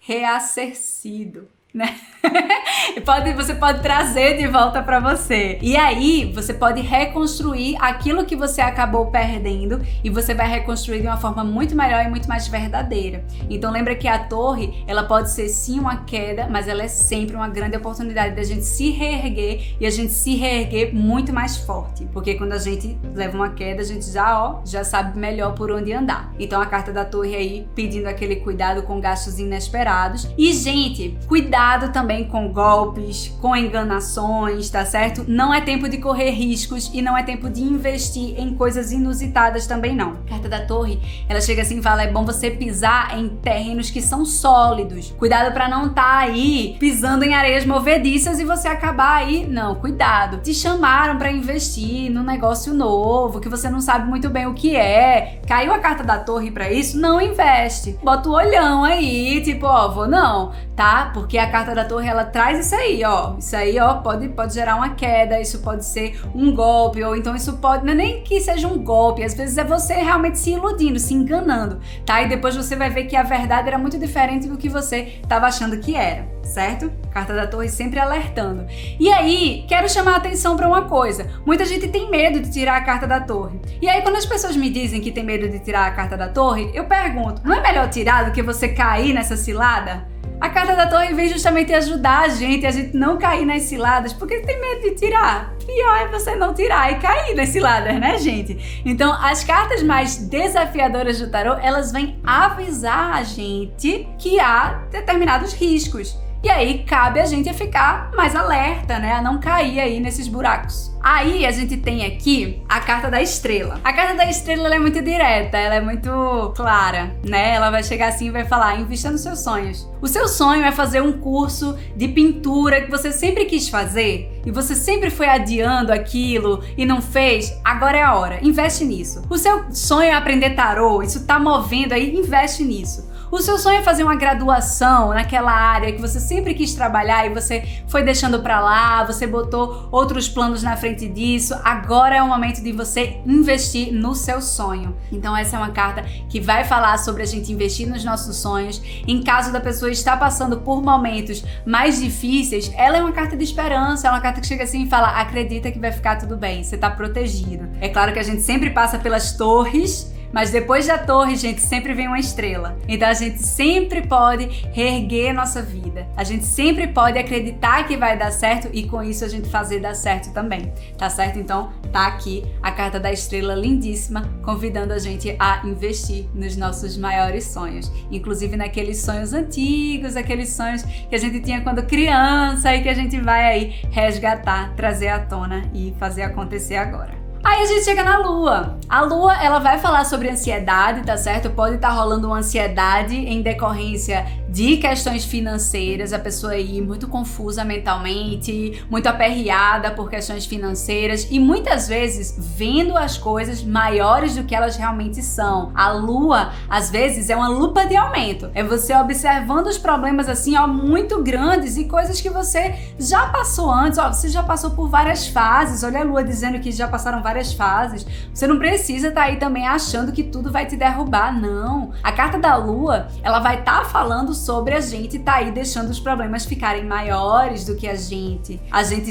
A: reacessido, né? Você pode trazer de volta para você. E aí, você pode reconstruir aquilo que você acabou perdendo e você vai reconstruir de uma forma muito melhor e muito mais verdadeira. Então, lembra que a Torre, ela pode ser sim uma queda, mas ela é sempre uma grande oportunidade da gente se reerguer e a gente se reerguer muito mais forte. Porque quando a gente leva uma queda, a gente já sabe melhor por onde andar. Então, a carta da Torre aí pedindo aquele cuidado com gastos inesperados. E, gente, cuidado também com golpes, com enganações, tá certo? Não é tempo de correr riscos e não é tempo de investir em coisas inusitadas também não. A carta da Torre, ela chega assim e fala, é bom você pisar em terrenos que são sólidos. Cuidado pra não tá aí pisando em areias movediças e você acabar aí, não, cuidado. Te chamaram pra investir num negócio novo, que você não sabe muito bem o que é. Caiu a carta da Torre pra isso? Não investe. Bota o olhão aí, tipo, ó, vou não, tá? Porque a carta da Torre, ela traz isso aí, ó. Isso aí, ó, pode gerar uma queda, isso pode ser um golpe, ou então isso pode, não é nem que seja um golpe, às vezes é você realmente se iludindo, se enganando, tá? E depois você vai ver que a verdade era muito diferente do que você estava achando que era, certo? Carta da Torre sempre alertando. E aí, quero chamar a atenção para uma coisa. Muita gente tem medo de tirar a carta da Torre. E aí, quando as pessoas me dizem que tem medo de tirar a carta da Torre, eu pergunto, não é melhor tirar do que você cair nessa cilada? A carta da Torre vem justamente ajudar a gente não cair nas ciladas, porque tem medo de tirar. Pior é você não tirar e cair nas ciladas, né, gente? Então, as cartas mais desafiadoras do tarô, elas vêm avisar a gente que há determinados riscos. E aí, cabe a gente a ficar mais alerta, né? A não cair aí nesses buracos. Aí, a gente tem aqui a carta da estrela. A carta da estrela, ela é muito direta, ela é muito clara, né? Ela vai chegar assim e vai falar, invista nos seus sonhos. O seu sonho é fazer um curso de pintura que você sempre quis fazer e você sempre foi adiando aquilo e não fez, agora é a hora, investe nisso. O seu sonho é aprender tarô, isso tá movendo aí, investe nisso. O seu sonho é fazer uma graduação naquela área que você sempre quis trabalhar e você foi deixando pra lá, você botou outros planos na frente disso, agora é o momento de você investir no seu sonho. Então essa é uma carta que vai falar sobre a gente investir nos nossos sonhos. Em caso da pessoa estar passando por momentos mais difíceis, ela é uma carta de esperança, é uma carta que chega assim e fala, acredita que vai ficar tudo bem, você tá protegido. É claro que a gente sempre passa pelas torres, mas depois da torre, gente, sempre vem uma estrela. Então a gente sempre pode reerguer nossa vida. A gente sempre pode acreditar que vai dar certo e com isso a gente fazer dar certo também. Tá certo? Então tá aqui a carta da estrela lindíssima, convidando a gente a investir nos nossos maiores sonhos. Inclusive naqueles sonhos antigos, aqueles sonhos que a gente tinha quando criança e que a gente vai aí resgatar, trazer à tona e fazer acontecer agora. Aí a gente chega na Lua. A Lua, ela vai falar sobre ansiedade, tá certo? Pode estar rolando uma ansiedade em decorrência de questões financeiras, a pessoa aí muito confusa mentalmente, muito aperreada por questões financeiras e muitas vezes vendo as coisas maiores do que elas realmente são. A Lua, às vezes, é uma lupa de aumento. É você observando os problemas assim, ó, muito grandes e coisas que você já passou antes, ó, você já passou por várias fases. Olha a Lua dizendo que já passaram várias várias fases, você não precisa estar aí também achando que tudo vai te derrubar, não. A carta da Lua, ela vai estar falando sobre a gente tá aí deixando os problemas ficarem maiores do que a gente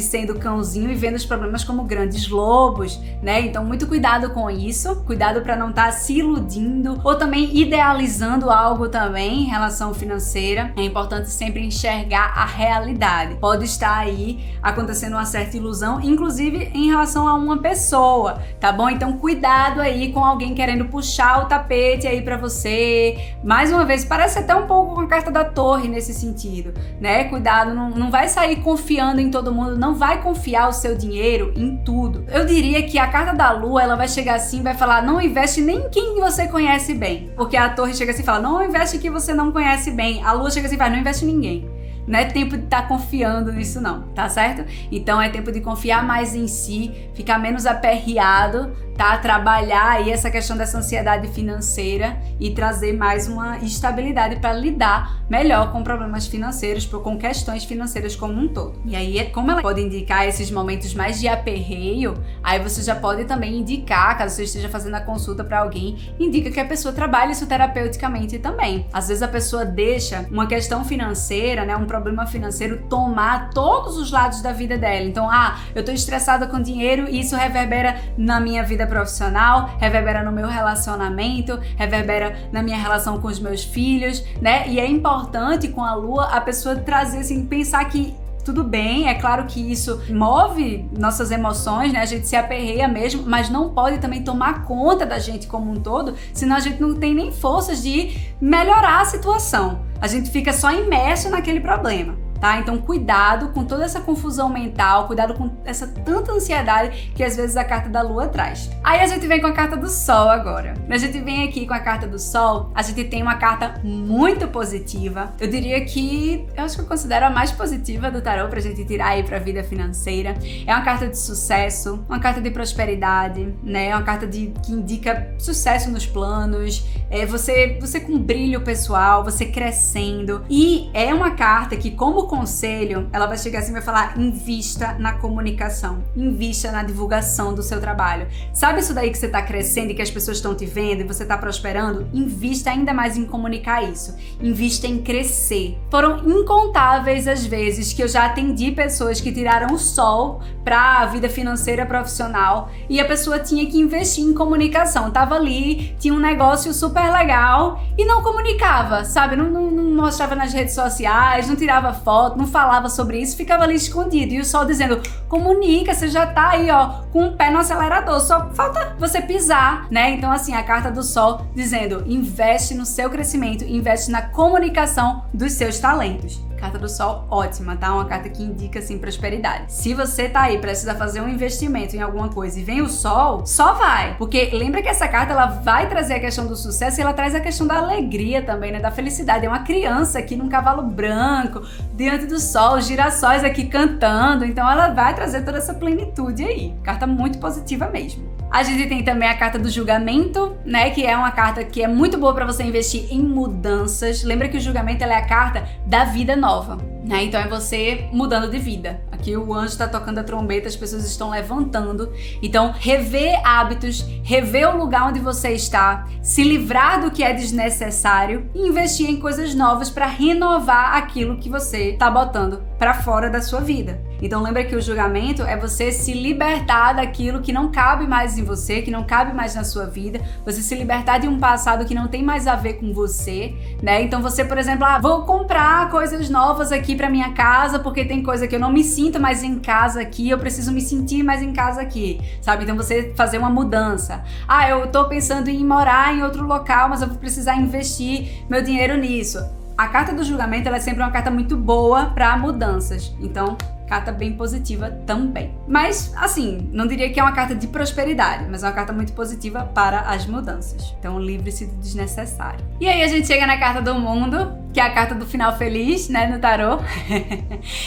A: sendo cãozinho e vendo os problemas como grandes lobos, né? Então muito cuidado com isso, cuidado para não estar se iludindo ou também idealizando algo também em relação financeira. É importante sempre enxergar a realidade. Pode estar aí acontecendo uma certa ilusão, inclusive em relação a uma pessoa, tá bom? Então cuidado aí com alguém querendo puxar o tapete aí para você. Mais uma vez, parece até um pouco com a carta da Torre nesse sentido, né? Cuidado, não vai sair confiando em todo mundo, não vai confiar o seu dinheiro em tudo. Eu diria que a carta da Lua, ela vai chegar assim e vai falar, não investe nem em quem você conhece bem. Porque a Torre chega assim e fala, não investe em quem você não conhece bem. A Lua chega assim e fala, não investe em ninguém. Não é tempo de estar confiando nisso não, tá certo? Então é tempo de confiar mais em si, ficar menos aperreado, tá? Trabalhar aí essa questão dessa ansiedade financeira e trazer mais uma estabilidade para lidar melhor com problemas financeiros, com questões financeiras como um todo. E aí, como ela pode indicar esses momentos mais de aperreio, aí você já pode também indicar, caso você esteja fazendo a consulta para alguém, indica que a pessoa trabalhe isso terapeuticamente também. Às vezes a pessoa deixa uma questão financeira, né, um problema financeiro tomar todos os lados da vida dela. Então, eu tô estressada com dinheiro e isso reverbera na minha vida profissional, reverbera no meu relacionamento, reverbera na minha relação com os meus filhos, né? E é importante com a Lua a pessoa trazer assim, pensar que tudo bem, é claro que isso move nossas emoções, né? A gente se aperreia mesmo, mas não pode também tomar conta da gente como um todo, senão a gente não tem nem forças de melhorar a situação. A gente fica só imerso naquele problema. Tá? Então cuidado com toda essa confusão mental, cuidado com essa tanta ansiedade que às vezes a carta da Lua traz. Aí a gente vem com a carta do Sol agora. A gente vem aqui com a carta do Sol, a gente tem uma carta muito positiva. Eu diria que, eu acho que eu considero a mais positiva do tarô pra gente tirar aí pra vida financeira. É uma carta de sucesso, uma carta de prosperidade, né? É uma carta que indica sucesso nos planos, você com brilho pessoal, você crescendo. E é uma carta que, como conselho, ela vai chegar assim e vai falar, invista na comunicação, invista na divulgação do seu trabalho. Sabe isso daí que você tá crescendo e que as pessoas estão te vendo e você tá prosperando? Invista ainda mais em comunicar isso. Invista em crescer. Foram incontáveis as vezes que eu já atendi pessoas que tiraram o sol pra vida financeira profissional e a pessoa tinha que investir em comunicação. Tava ali, tinha um negócio super legal e não comunicava, sabe? Não mostrava nas redes sociais, não tirava foto, não falava sobre isso, ficava ali escondido. E o Sol dizendo, comunica, você já tá aí, ó, com o pé no acelerador, só falta você pisar, né? Então, assim, a carta do Sol dizendo, investe no seu crescimento, investe na comunicação dos seus talentos. Carta do Sol, ótima, tá? Uma carta que indica, assim, prosperidade. Se você tá aí, precisa fazer um investimento em alguma coisa e vem o Sol, só vai. Porque lembra que essa carta, ela vai trazer a questão do sucesso e ela traz a questão da alegria também, né? Da felicidade. É uma criança aqui num cavalo branco, diante do Sol, girassóis aqui cantando. Então ela vai trazer toda essa plenitude aí. Carta muito positiva mesmo. A gente tem também a carta do julgamento, né? Que é uma carta que é muito boa para você investir em mudanças. Lembra que o julgamento ela é a carta da vida nova, né? Então é você mudando de vida. Aqui o anjo está tocando a trombeta, as pessoas estão levantando. Então, rever hábitos, rever o lugar onde você está, se livrar do que é desnecessário e investir em coisas novas para renovar aquilo que você está botando para fora da sua vida. Então lembra que o julgamento é você se libertar daquilo que não cabe mais em você, que não cabe mais na sua vida, você se libertar de um passado que não tem mais a ver com você, né? Então você, por exemplo, vou comprar coisas novas aqui para minha casa porque tem coisa que eu não me sinto mais em casa aqui, eu preciso me sentir mais em casa aqui, sabe? Então você fazer uma mudança. Eu tô pensando em morar em outro local, mas eu vou precisar investir meu dinheiro nisso. A carta do julgamento ela é sempre uma carta muito boa para mudanças. Então, carta bem positiva também. Mas, assim, não diria que é uma carta de prosperidade, mas é uma carta muito positiva para as mudanças. Então, livre-se do desnecessário. E aí a gente chega na carta do mundo, que é a carta do final feliz, né, no tarô.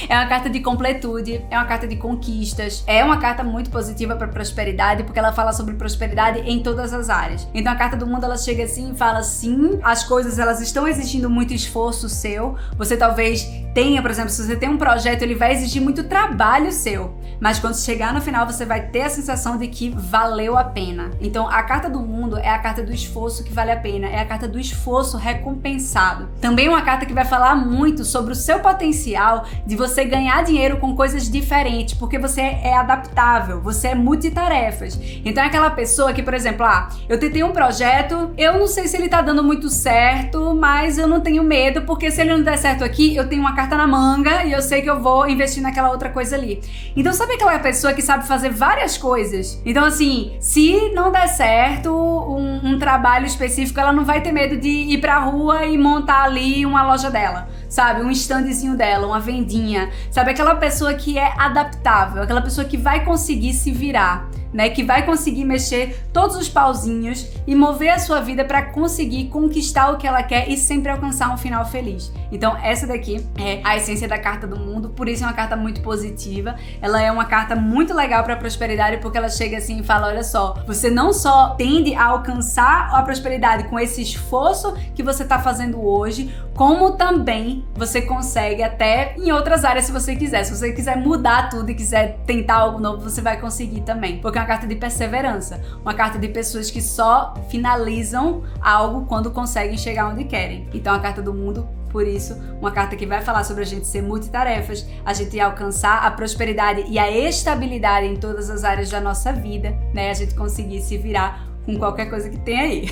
A: É uma carta de completude, é uma carta de conquistas, é uma carta muito positiva para prosperidade, porque ela fala sobre prosperidade em todas as áreas. Então, a carta do mundo, ela chega assim e fala, sim, as coisas, elas estão exigindo muito esforço seu. Você talvez tenha, por exemplo, se você tem um projeto, ele vai exigir muito trabalho seu. mas quando chegar no final você vai ter a sensação de que valeu a pena. Então a carta do mundo é a carta do esforço que vale a pena, é a carta do esforço recompensado. Também uma carta que vai falar muito sobre o seu potencial de você ganhar dinheiro com coisas diferentes, porque você é adaptável, você é multitarefas. Então é aquela pessoa que, por exemplo, eu tentei um projeto, eu não sei se ele tá dando muito certo, mas eu não tenho medo, porque se ele não der certo aqui, eu tenho uma carta na manga e eu sei que eu vou investir naquela outra coisa ali. Então sabe aquela pessoa que sabe fazer várias coisas? Então assim, se não der certo um trabalho específico, ela não vai ter medo de ir pra rua e montar ali uma loja dela, sabe? Um standzinho dela, uma vendinha, sabe? Aquela pessoa que é adaptável, aquela pessoa que vai conseguir se virar, né? Que vai conseguir mexer todos os pauzinhos e mover a sua vida para conseguir conquistar o que ela quer e sempre alcançar um final feliz. Então essa daqui é a essência da carta do mundo, por isso é uma carta muito positiva. Ela é uma carta muito legal para prosperidade, porque ela chega assim e fala, olha só, você não só tende a alcançar a prosperidade com esse esforço que você tá fazendo hoje, como também você consegue até em outras áreas se você quiser. Se você quiser mudar tudo e quiser tentar algo novo, você vai conseguir também. Porque é uma carta de perseverança, uma carta de pessoas que só finalizam algo quando conseguem chegar onde querem. Então a carta do mundo, por isso, uma carta que vai falar sobre a gente ser multitarefas, a gente alcançar a prosperidade e a estabilidade em todas as áreas da nossa vida, né? A gente conseguir se virar com qualquer coisa que tem aí,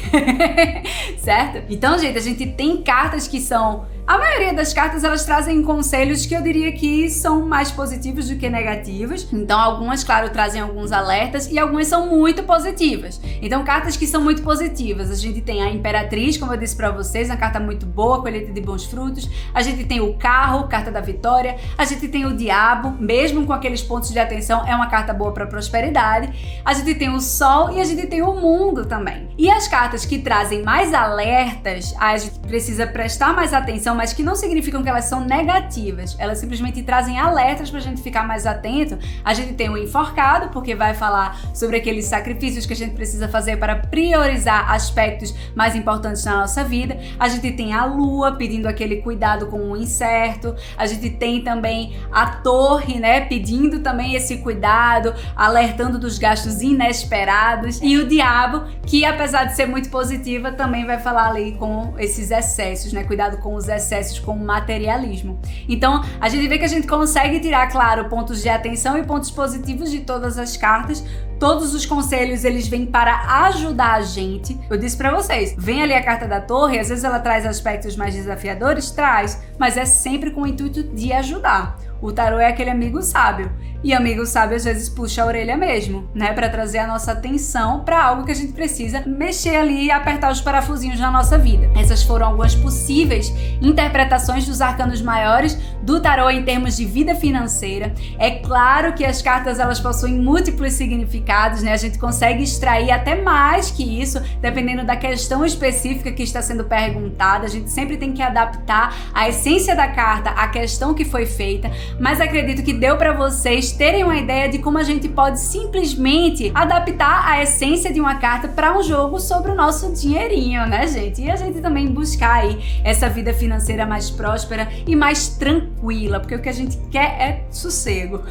A: certo? Então, gente, a gente tem cartas que são... A maioria das cartas, elas trazem conselhos que eu diria que são mais positivos do que negativos. Então, algumas, claro, trazem alguns alertas e algumas são muito positivas. Então, cartas que são muito positivas. A gente tem a Imperatriz, como eu disse pra vocês, uma carta muito boa, colheita de bons frutos. A gente tem o Carro, carta da vitória. A gente tem o Diabo, mesmo com aqueles pontos de atenção, é uma carta boa pra prosperidade. A gente tem o Sol e a gente tem o Mundo também. E as cartas que trazem mais alertas, a gente precisa prestar mais atenção, mas que não significam que elas são negativas, elas simplesmente trazem alertas pra gente ficar mais atento. A gente tem o Enforcado, porque vai falar sobre aqueles sacrifícios que a gente precisa fazer para priorizar aspectos mais importantes na nossa vida. A gente tem a Lua, pedindo aquele cuidado com o incerto. A gente tem também a Torre, né, pedindo também esse cuidado, alertando dos gastos inesperados. E o Diabo, que apesar de ser muito positiva, também vai falar ali com esses excessos, né, cuidado com os excessos, com o materialismo. Então, a gente vê que a gente consegue tirar, claro, pontos de atenção e pontos positivos de todas as cartas. Todos os conselhos, eles vêm para ajudar a gente. Eu disse pra vocês, vem ali a carta da Torre, às vezes ela traz aspectos mais desafiadores, traz, mas é sempre com o intuito de ajudar. O tarô é aquele amigo sábio. E amigo sábio às vezes puxa a orelha mesmo, né? Pra trazer a nossa atenção pra algo que a gente precisa mexer ali e apertar os parafusinhos na nossa vida. Essas foram algumas possíveis interpretações dos arcanos maiores do tarô em termos de vida financeira. É claro que as cartas, elas possuem múltiplos significados, né? A gente consegue extrair até mais que isso, dependendo da questão específica que está sendo perguntada. A gente sempre tem que adaptar a essência da carta à questão que foi feita, mas acredito que deu pra vocês terem uma ideia de como a gente pode simplesmente adaptar a essência de uma carta para um jogo sobre o nosso dinheirinho, né, gente? E a gente também buscar aí essa vida financeira mais próspera e mais tranquila, porque o que a gente quer é sossego.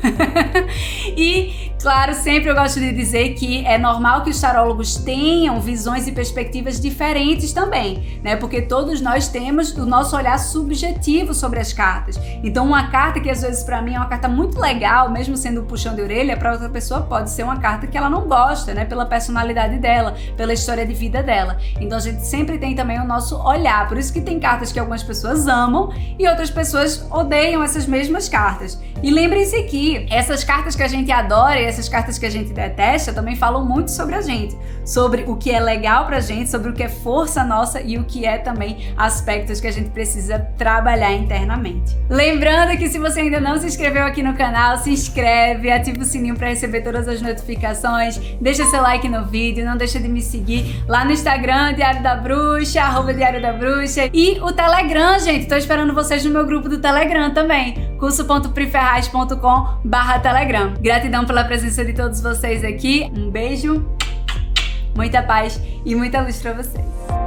A: E, claro, sempre eu gosto de dizer que é normal que os tarólogos tenham visões e perspectivas diferentes também, né? Porque todos nós temos o nosso olhar subjetivo sobre as cartas. Então, uma carta que às vezes para mim é uma carta muito legal, mesmo sendo um puxão de orelha, para outra pessoa pode ser uma carta que ela não gosta, né? Pela personalidade dela, pela história de vida dela. Então a gente sempre tem também o nosso olhar. Por isso que tem cartas que algumas pessoas amam e outras pessoas odeiam essas mesmas cartas. E lembrem-se que essas cartas que a gente adora e essas cartas que a gente detesta também falam muito sobre a gente, sobre o que é legal pra gente, sobre o que é força nossa e o que é também aspectos que a gente precisa trabalhar internamente. Lembrando que se você ainda não se inscreveu aqui no canal, se inscreve, ativa o sininho para receber todas as notificações, deixa seu like no vídeo, não deixa de me seguir lá no Instagram, Diário da Bruxa, @Diário da Bruxa, e o Telegram, gente, tô esperando vocês no meu grupo do Telegram também, curso.priferraz.com/Telegram. Gratidão pela presença de todos vocês aqui, um beijo, muita paz e muita luz para vocês.